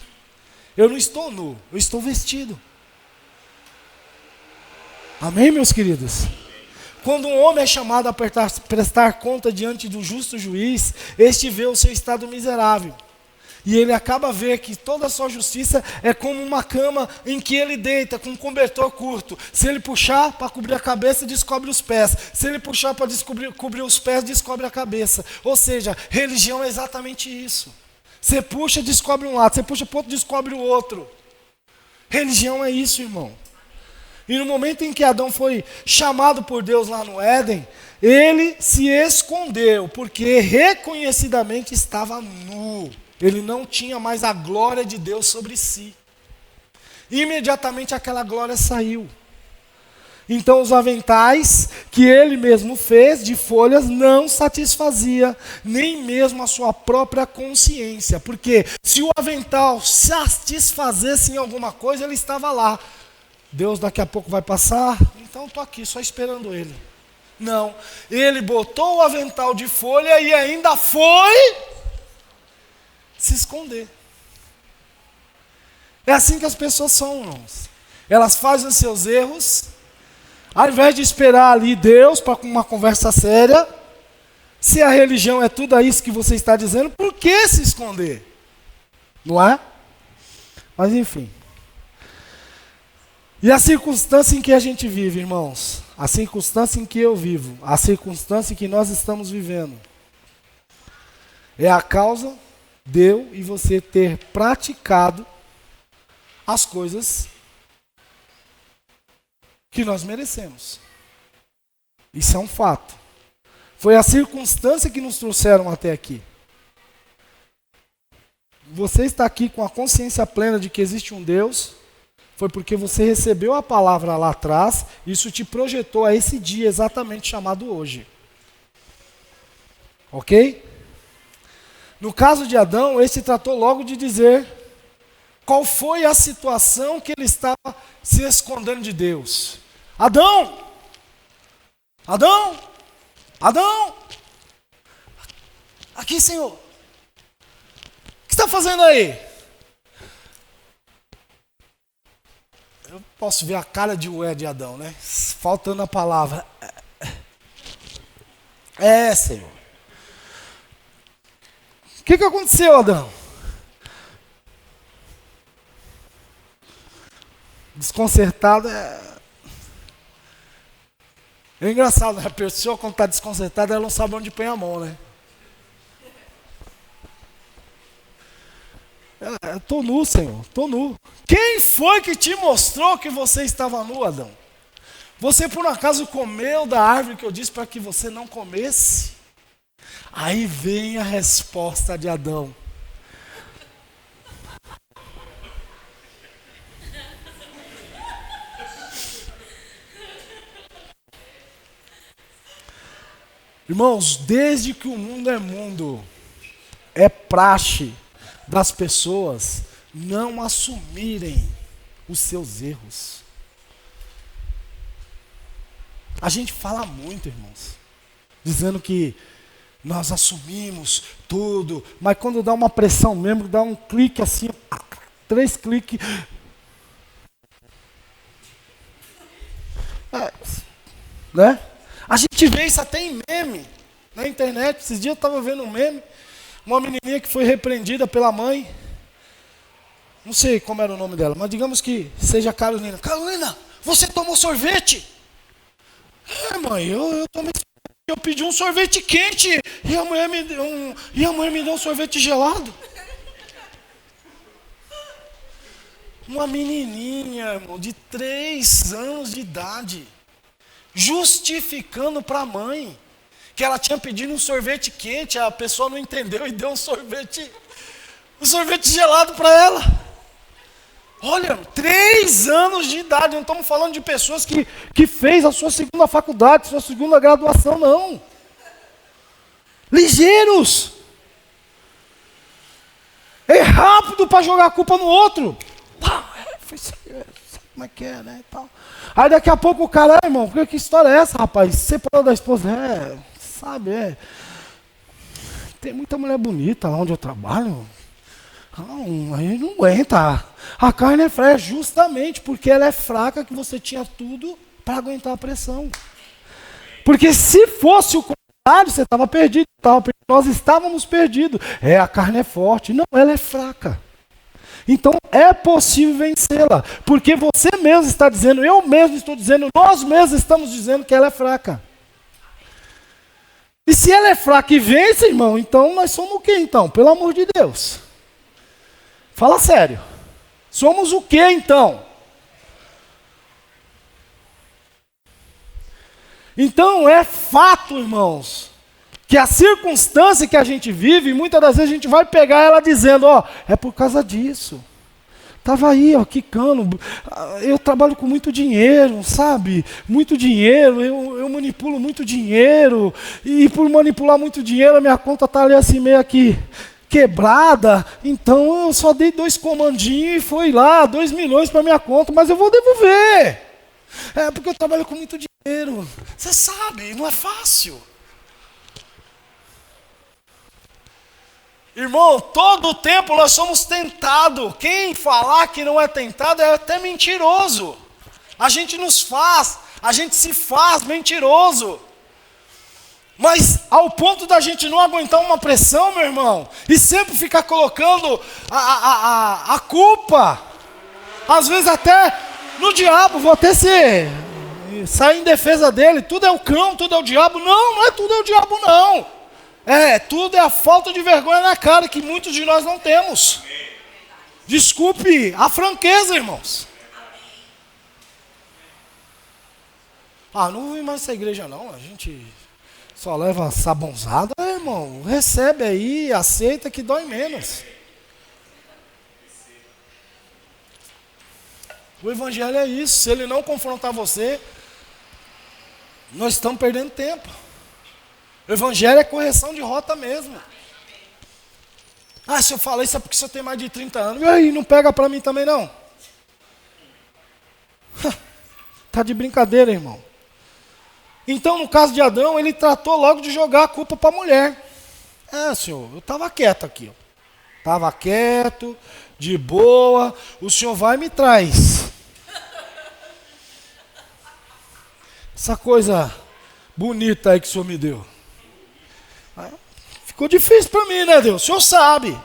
Eu não estou nu, eu estou vestido. Amém, meus queridos? Quando um homem é chamado a prestar conta diante do justo juiz, este vê o seu estado miserável. E ele acaba a ver que toda a sua justiça é como uma cama em que ele deita com um cobertor curto. Se ele puxar para cobrir a cabeça, descobre os pés. Se ele puxar para cobrir os pés, descobre a cabeça. Ou seja, religião é exatamente isso. Você puxa, descobre um lado. Você puxa para o outro, descobre o outro. Religião é isso, irmão. E no momento em que Adão foi chamado por Deus lá no Éden, ele se escondeu, porque reconhecidamente estava nu. Ele não tinha mais a glória de Deus sobre si. Imediatamente aquela glória saiu. Então os aventais que ele mesmo fez de folhas não satisfazia nem mesmo a sua própria consciência. Porque se o avental satisfazesse em alguma coisa, ele estava lá. Deus daqui a pouco vai passar, então estou aqui só esperando ele. Não, ele botou o avental de folha e ainda foi se esconder. É assim que as pessoas são, irmãos. Elas fazem os seus erros, ao invés de esperar ali Deus para uma conversa séria. Se a religião é tudo isso que você está dizendo, por que se esconder? Não é? Mas enfim. E a circunstância em que a gente vive, irmãos, a circunstância em que eu vivo, a circunstância em que nós estamos vivendo, é a causa de eu e você ter praticado as coisas que nós merecemos. Isso é um fato. Foi a circunstância que nos trouxeram até aqui. Você está aqui com a consciência plena de que existe um Deus, foi porque você recebeu a palavra lá atrás, isso te projetou a esse dia exatamente chamado hoje. Ok? No caso de Adão, ele se tratou logo de dizer qual foi a situação que ele estava se escondendo de Deus. Adão! Adão! Adão! Aqui, Senhor! O que você está fazendo aí? Eu posso ver a cara de ué de Adão, né? Faltando a palavra. Senhor. O que aconteceu, Adão? Desconcertado é engraçado, né? A pessoa quando está desconcertada, ela não sabe onde põe a mão, né? Estou nu, Senhor, estou nu. Quem foi que te mostrou que você estava nu, Adão? Você por acaso comeu da árvore que eu disse para que você não comesse? Aí vem a resposta de Adão. Irmãos, desde que o mundo é mundo, é praxe das pessoas não assumirem os seus erros. A gente fala muito, irmãos, dizendo que nós assumimos tudo, mas quando dá uma pressão mesmo, dá um clique assim, 3 cliques. Né? A gente vê isso até em meme, na internet. Esses dias eu estava vendo um meme, uma menininha que foi repreendida pela mãe. Não sei como era o nome dela, mas digamos que seja Carolina. Carolina, você tomou sorvete? Mãe, eu tomei sorvete. Eu pedi um sorvete quente e a mulher me deu um sorvete gelado. Uma menininha, irmão, de 3 anos de idade, justificando para a mãe que ela tinha pedido um sorvete quente, a pessoa não entendeu e deu um sorvete gelado para ela. Olha, 3 anos de idade, não estamos falando de pessoas que fez a sua segunda faculdade, sua segunda graduação, não. Ligeiros. É rápido para jogar a culpa no outro. Sabe como é que é, né? Tal. Aí daqui a pouco o cara, irmão, que história é essa, rapaz? Separou da esposa? Tem muita mulher bonita lá onde eu trabalho. Aí não aguenta. A carne é fraca, justamente porque ela é fraca que você tinha tudo para aguentar a pressão. Porque se fosse o contrário, você estava perdido, nós estávamos perdidos. A carne é forte. Não, ela é fraca. Então é possível vencê-la. Porque você mesmo está dizendo, eu mesmo estou dizendo, nós mesmos estamos dizendo que ela é fraca. E se ela é fraca e vence, irmão, então nós somos o quê então? Pelo amor de Deus. Fala sério. Somos o quê então? Então é fato, irmãos, que a circunstância que a gente vive, muitas das vezes a gente vai pegar ela dizendo, é por causa disso. Estava aí, quicando, eu trabalho com muito dinheiro, sabe? Muito dinheiro, eu manipulo muito dinheiro, e por manipular muito dinheiro, a minha conta está ali assim meio aqui quebrada, então eu só dei 2 comandinhos e foi lá, 2 milhões para minha conta, mas eu vou devolver. Porque eu trabalho com muito dinheiro. Você sabe, não é fácil. Irmão, todo o tempo nós somos tentados. Quem falar que não é tentado é até mentiroso. A gente se faz mentiroso. Mas ao ponto da gente não aguentar uma pressão, meu irmão, e sempre ficar colocando a culpa, às vezes até no diabo, vou até sair em defesa dele, tudo é o cão, tudo é o diabo. Não, não é tudo é o diabo não. Tudo é a falta de vergonha na cara que muitos de nós não temos. Desculpe a franqueza, irmãos. Não vou ir mais essa igreja não, a gente só leva sabonzada, irmão. Recebe aí, aceita que dói menos. O evangelho é isso, se ele não confrontar você, nós estamos perdendo tempo. O evangelho é correção de rota mesmo. Se eu falar isso é porque o senhor tem mais de 30 anos. E aí, não pega para mim também não? Tá de brincadeira, irmão. Então, no caso de Adão, ele tratou logo de jogar a culpa para a mulher. Senhor, eu estava quieto aqui. Estava quieto, de boa. O senhor vai e me traz essa coisa bonita aí que o senhor me deu. Ficou difícil para mim, né, Deus? O senhor sabe.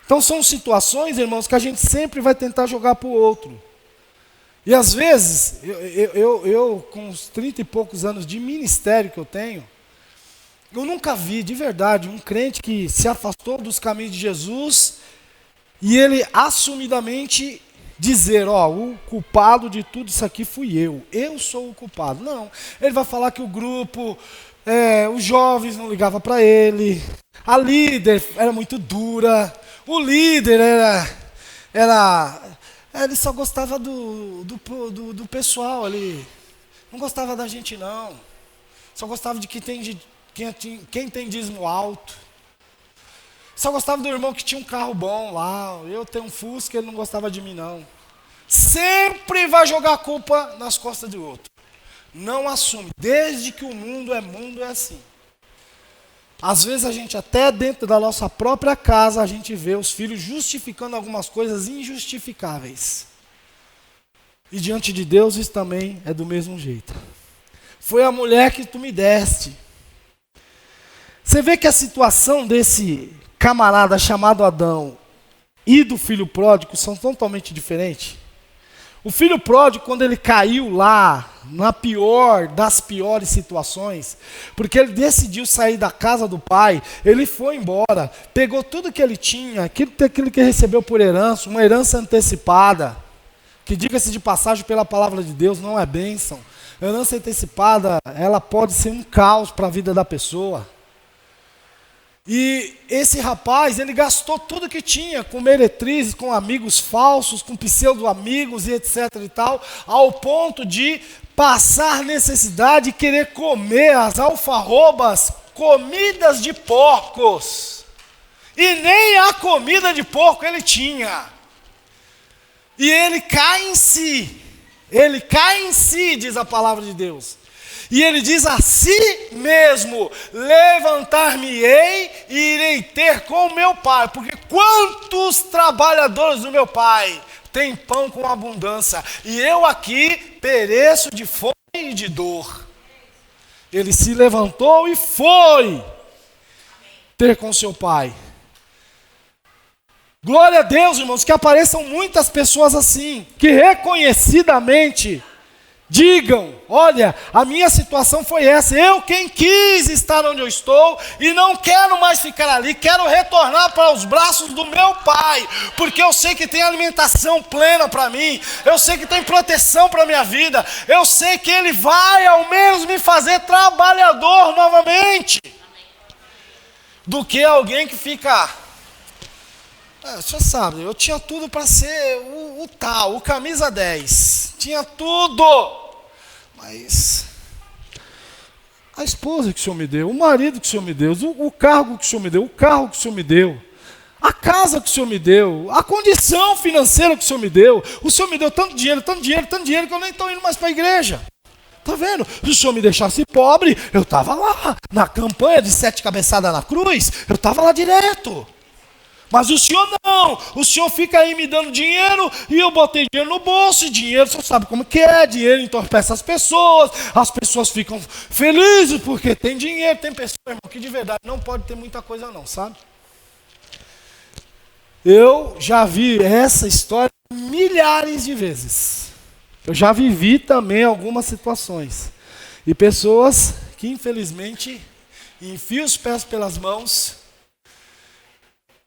Então são situações, irmãos, que a gente sempre vai tentar jogar para o outro. E às vezes, eu com uns 30 e poucos anos de ministério que eu tenho, eu nunca vi, de verdade, um crente que se afastou dos caminhos de Jesus e ele assumidamente dizer, o culpado de tudo isso aqui fui eu sou o culpado. Não, ele vai falar que o grupo, os jovens não ligavam para ele, a líder era muito dura, o líder ele só gostava do pessoal ali, não gostava da gente não, só gostava de quem tem dízimo alto, só gostava do irmão que tinha um carro bom lá, eu tenho um Fusca, ele não gostava de mim não. Sempre vai jogar a culpa nas costas do outro, não assume, desde que o mundo é assim. Às vezes a gente até dentro da nossa própria casa, a gente vê os filhos justificando algumas coisas injustificáveis. E diante de Deus isso também é do mesmo jeito. Foi a mulher que tu me deste. Você vê que a situação desse camarada chamado Adão e do filho pródigo são totalmente diferentes. O filho pródigo, quando ele caiu lá, na pior das piores situações, porque ele decidiu sair da casa do pai, ele foi embora, pegou tudo que ele tinha, aquilo que recebeu por herança, uma herança antecipada, que diga-se de passagem pela palavra de Deus, não é bênção. Herança antecipada, ela pode ser um caos para a vida da pessoa. E esse rapaz, ele gastou tudo que tinha, com meretrizes, com amigos falsos, com pseudo-amigos e etc e tal, ao ponto de passar necessidade e querer comer as alfarrobas, comidas de porcos. E nem a comida de porco ele tinha. E ele cai em si, diz a palavra de Deus. E ele diz a si mesmo, levantar-me-ei e irei ter com meu pai, porque quantos trabalhadores do meu pai têm pão com abundância, e eu aqui pereço de fome cheio de dor. Ele se levantou e foi ter com seu pai. Glória a Deus, irmãos, que apareçam muitas pessoas assim, que reconhecidamente digam: olha, a minha situação foi essa, eu quem quis estar onde eu estou e não quero mais ficar ali, quero retornar para os braços do meu pai, porque eu sei que tem alimentação plena para mim, eu sei que tem proteção para a minha vida, eu sei que ele vai ao menos me fazer trabalhador novamente, do que alguém que fica... o senhor sabe, eu tinha tudo para ser o tal, o camisa 10. Tinha tudo. Mas a esposa que o senhor me deu, o marido que o senhor me deu, o cargo que o senhor me deu, o carro que o senhor me deu, a casa que o senhor me deu, a condição financeira que o senhor me deu tanto dinheiro, tanto dinheiro, tanto dinheiro, que eu nem estou indo mais para a igreja. Está vendo? Se o senhor me deixasse pobre, eu estava lá, na campanha de 7 cabeçadas na cruz, eu estava lá direto. Mas o senhor não, o senhor fica aí me dando dinheiro, e eu botei dinheiro no bolso, e dinheiro, o senhor sabe como que é, dinheiro entorpece as pessoas ficam felizes porque tem dinheiro, tem pessoas, irmão, que de verdade não pode ter muita coisa não, sabe? Eu já vi essa história milhares de vezes, eu já vivi também algumas situações, e pessoas que infelizmente enfiam os pés pelas mãos.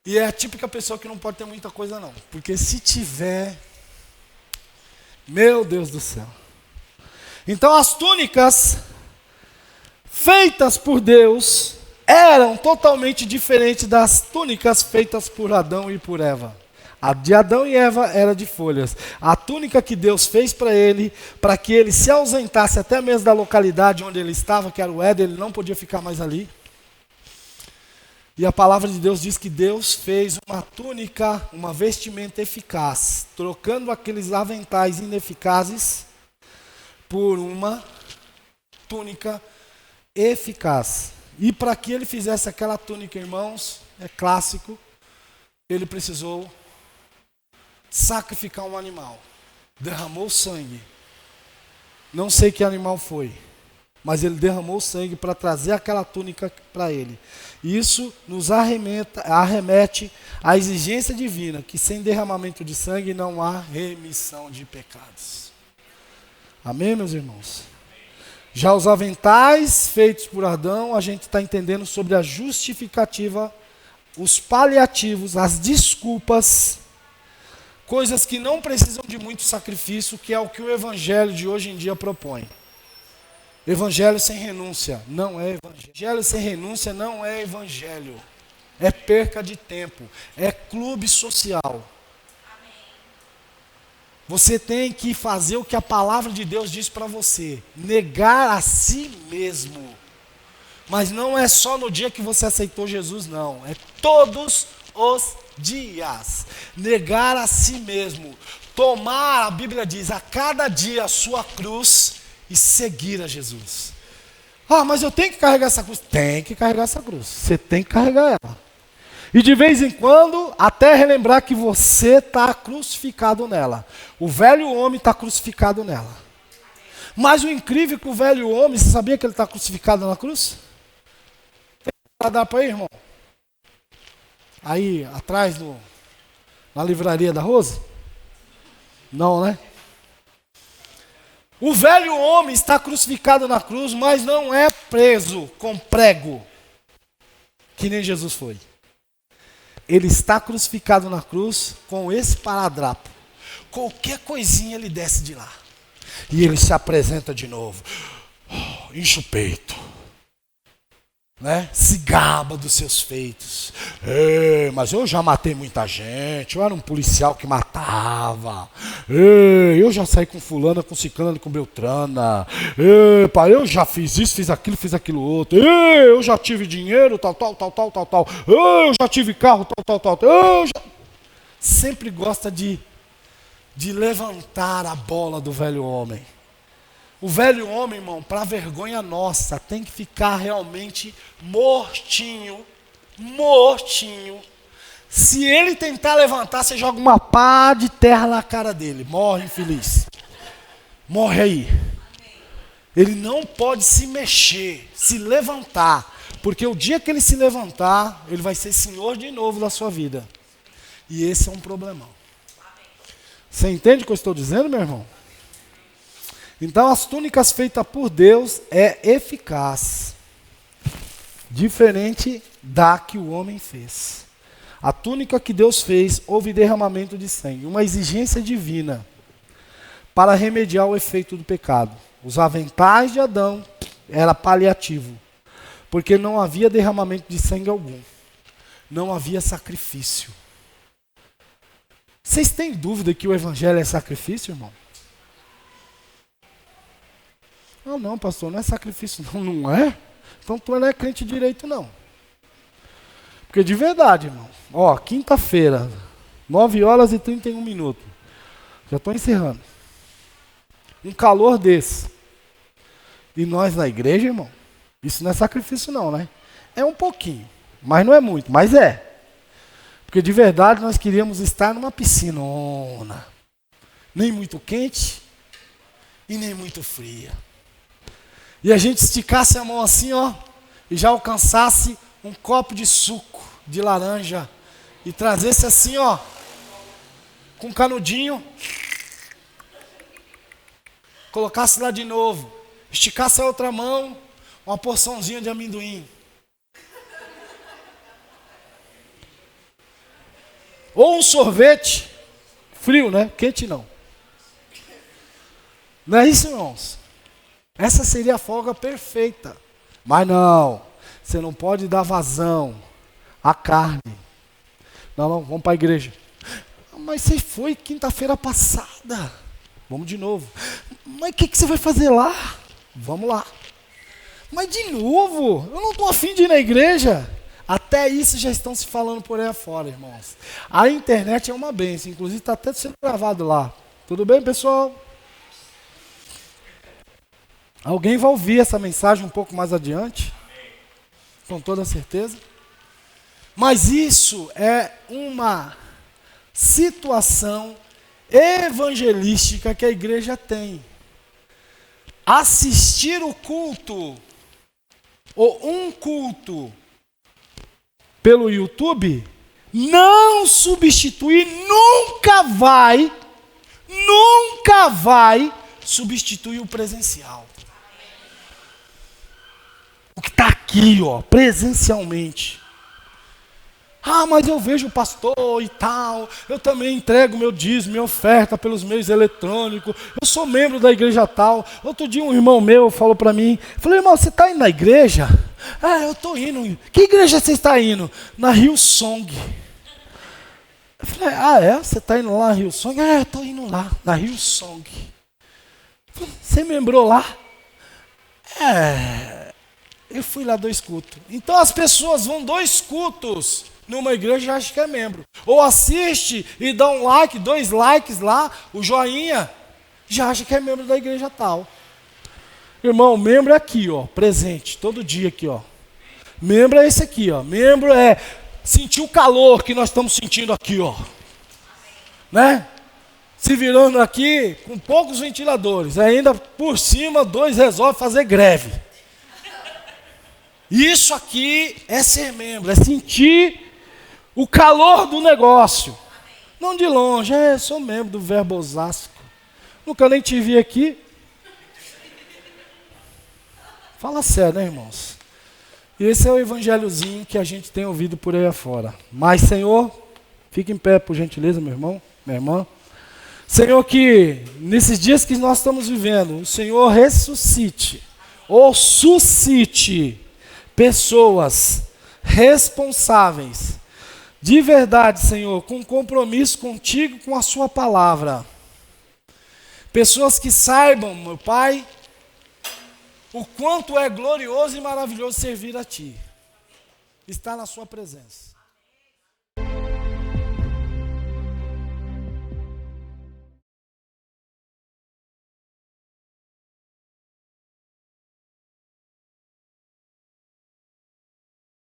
E é a típica pessoa que não pode ter muita coisa não. Porque se tiver, meu Deus do céu. Então as túnicas feitas por Deus eram totalmente diferentes das túnicas feitas por Adão e por Eva. A de Adão e Eva era de folhas. A túnica que Deus fez para ele, para que ele se ausentasse até mesmo da localidade onde ele estava, que era o Éden, ele não podia ficar mais ali. E a palavra de Deus diz que Deus fez uma túnica, uma vestimenta eficaz, trocando aqueles aventais ineficazes por uma túnica eficaz. E para que ele fizesse aquela túnica, irmãos, é clássico, ele precisou sacrificar um animal. Derramou sangue. Não sei que animal foi, mas ele derramou sangue para trazer aquela túnica para ele. Isso nos arremete à exigência divina, que sem derramamento de sangue não há remissão de pecados. Amém, meus irmãos? Já os aventais feitos por Adão, a gente está entendendo sobre a justificativa, os paliativos, as desculpas, coisas que não precisam de muito sacrifício, que é o que o evangelho de hoje em dia propõe. Evangelho sem renúncia não é evangelho. Evangelho sem renúncia não é evangelho. É perca de tempo. É clube social. Você tem que fazer o que a palavra de Deus diz para você. Negar a si mesmo. Mas não é só no dia que você aceitou Jesus, não. É todos os dias. Negar a si mesmo. Tomar, a Bíblia diz, a cada dia a sua cruz e seguir a Jesus. Ah, mas eu tenho que carregar essa cruz. Tem que carregar essa cruz. Você tem que carregar ela. E de vez em quando, até relembrar que você está crucificado nela. O velho homem está crucificado nela. Mas o incrível é que o velho homem, você sabia que ele está crucificado na cruz? Dá para ir, irmão? Aí, atrás, na livraria da Rose? Não, né? O velho homem está crucificado na cruz, mas não é preso com prego, que nem Jesus foi. Ele está crucificado na cruz com esse paradrapo. Qualquer coisinha ele desce de lá. E ele se apresenta de novo. Enche o peito. Né? Se gaba dos seus feitos. Mas eu já matei muita gente, eu era um policial que matava, eu já saí com fulana, com ciclana, com beltrana, eu já fiz isso, fiz aquilo outro, eu já tive dinheiro, tal, eu já tive carro, tal, Sempre gosta de levantar a bola do velho homem. O velho homem, irmão, para vergonha nossa, tem que ficar realmente mortinho. Se ele tentar levantar, você joga uma pá de terra na cara dele. Morre infeliz. Morre aí. Ele não pode se mexer, se levantar, porque o dia que ele se levantar, ele vai ser senhor de novo da sua vida. E esse é um problemão. Você entende o que eu estou dizendo, meu irmão? Então, as túnicas feitas por Deus é eficaz, diferente da que o homem fez. A túnica que Deus fez, houve derramamento de sangue, uma exigência divina para remediar o efeito do pecado. Os aventais de Adão era paliativo, porque não havia derramamento de sangue algum, não havia sacrifício. Vocês têm dúvida que o evangelho é sacrifício, irmão? Não, pastor, não é sacrifício, não é? Então tu não é crente direito, não. Porque de verdade, irmão, quinta-feira, 9h31. Já estou encerrando. Um calor desse. E nós na igreja, irmão, isso não é sacrifício não, né? É um pouquinho, mas não é muito, mas é. Porque de verdade nós queríamos estar numa piscinona. Nem muito quente e nem muito fria. E a gente esticasse a mão assim, e já alcançasse um copo de suco de laranja e trazesse assim, com um canudinho, colocasse lá de novo, esticasse a outra mão, uma porçãozinha de amendoim. Ou um sorvete, frio, né? Quente não. Não é isso, irmãos? Essa seria a folga perfeita. Mas não, você não pode dar vazão à carne. Não, vamos para a igreja. Mas você foi quinta-feira passada. Vamos de novo. Mas o que você vai fazer lá? Vamos lá. Mas de novo? Eu não estou afim de ir na igreja. Até isso já estão se falando por aí afora, irmãos. A internet é uma bênção. Inclusive está até sendo gravado lá. Tudo bem, pessoal? Alguém vai ouvir essa mensagem um pouco mais adiante? Com toda certeza. Mas isso é uma situação evangelística que a igreja tem. Assistir o culto, ou um culto, pelo YouTube, não substitui, nunca vai substituir o presencial. O que está aqui, presencialmente. Mas eu vejo o pastor e tal, eu também entrego meu dízimo, minha oferta pelos meios eletrônicos, eu sou membro da igreja tal. Outro dia um irmão meu falou para mim, falei, irmão, você está indo na igreja? Eu estou indo. Que igreja você está indo? Na Hillsong. Eu falei, você está indo lá na Hillsong? Eu estou indo lá, na Hillsong. Você membrou lá? Eu fui lá 2 cultos. Então as pessoas vão 2 cultos numa igreja e acham que é membro. Ou assiste e dá um like, 2 likes lá, o joinha, já acha que é membro da igreja tal. Irmão, membro é aqui, presente, todo dia aqui, Membro é esse aqui, Membro é sentir o calor que nós estamos sentindo aqui, Né? Se virando aqui com poucos ventiladores, ainda por cima 2 resolvem fazer greve. Isso aqui é ser membro, é sentir o calor do negócio. Não de longe, sou membro do Verbo Osasco. Nunca nem te vi aqui. Fala sério, né, irmãos? E esse é o evangelhozinho que a gente tem ouvido por aí afora. Mas, Senhor, fique em pé, por gentileza, meu irmão, minha irmã. Senhor, que nesses dias que nós estamos vivendo, o Senhor ressuscite, ou suscite pessoas responsáveis, de verdade, Senhor, com compromisso contigo, com a sua palavra. Pessoas que saibam, meu Pai, o quanto é glorioso e maravilhoso servir a Ti. Estar na sua presença.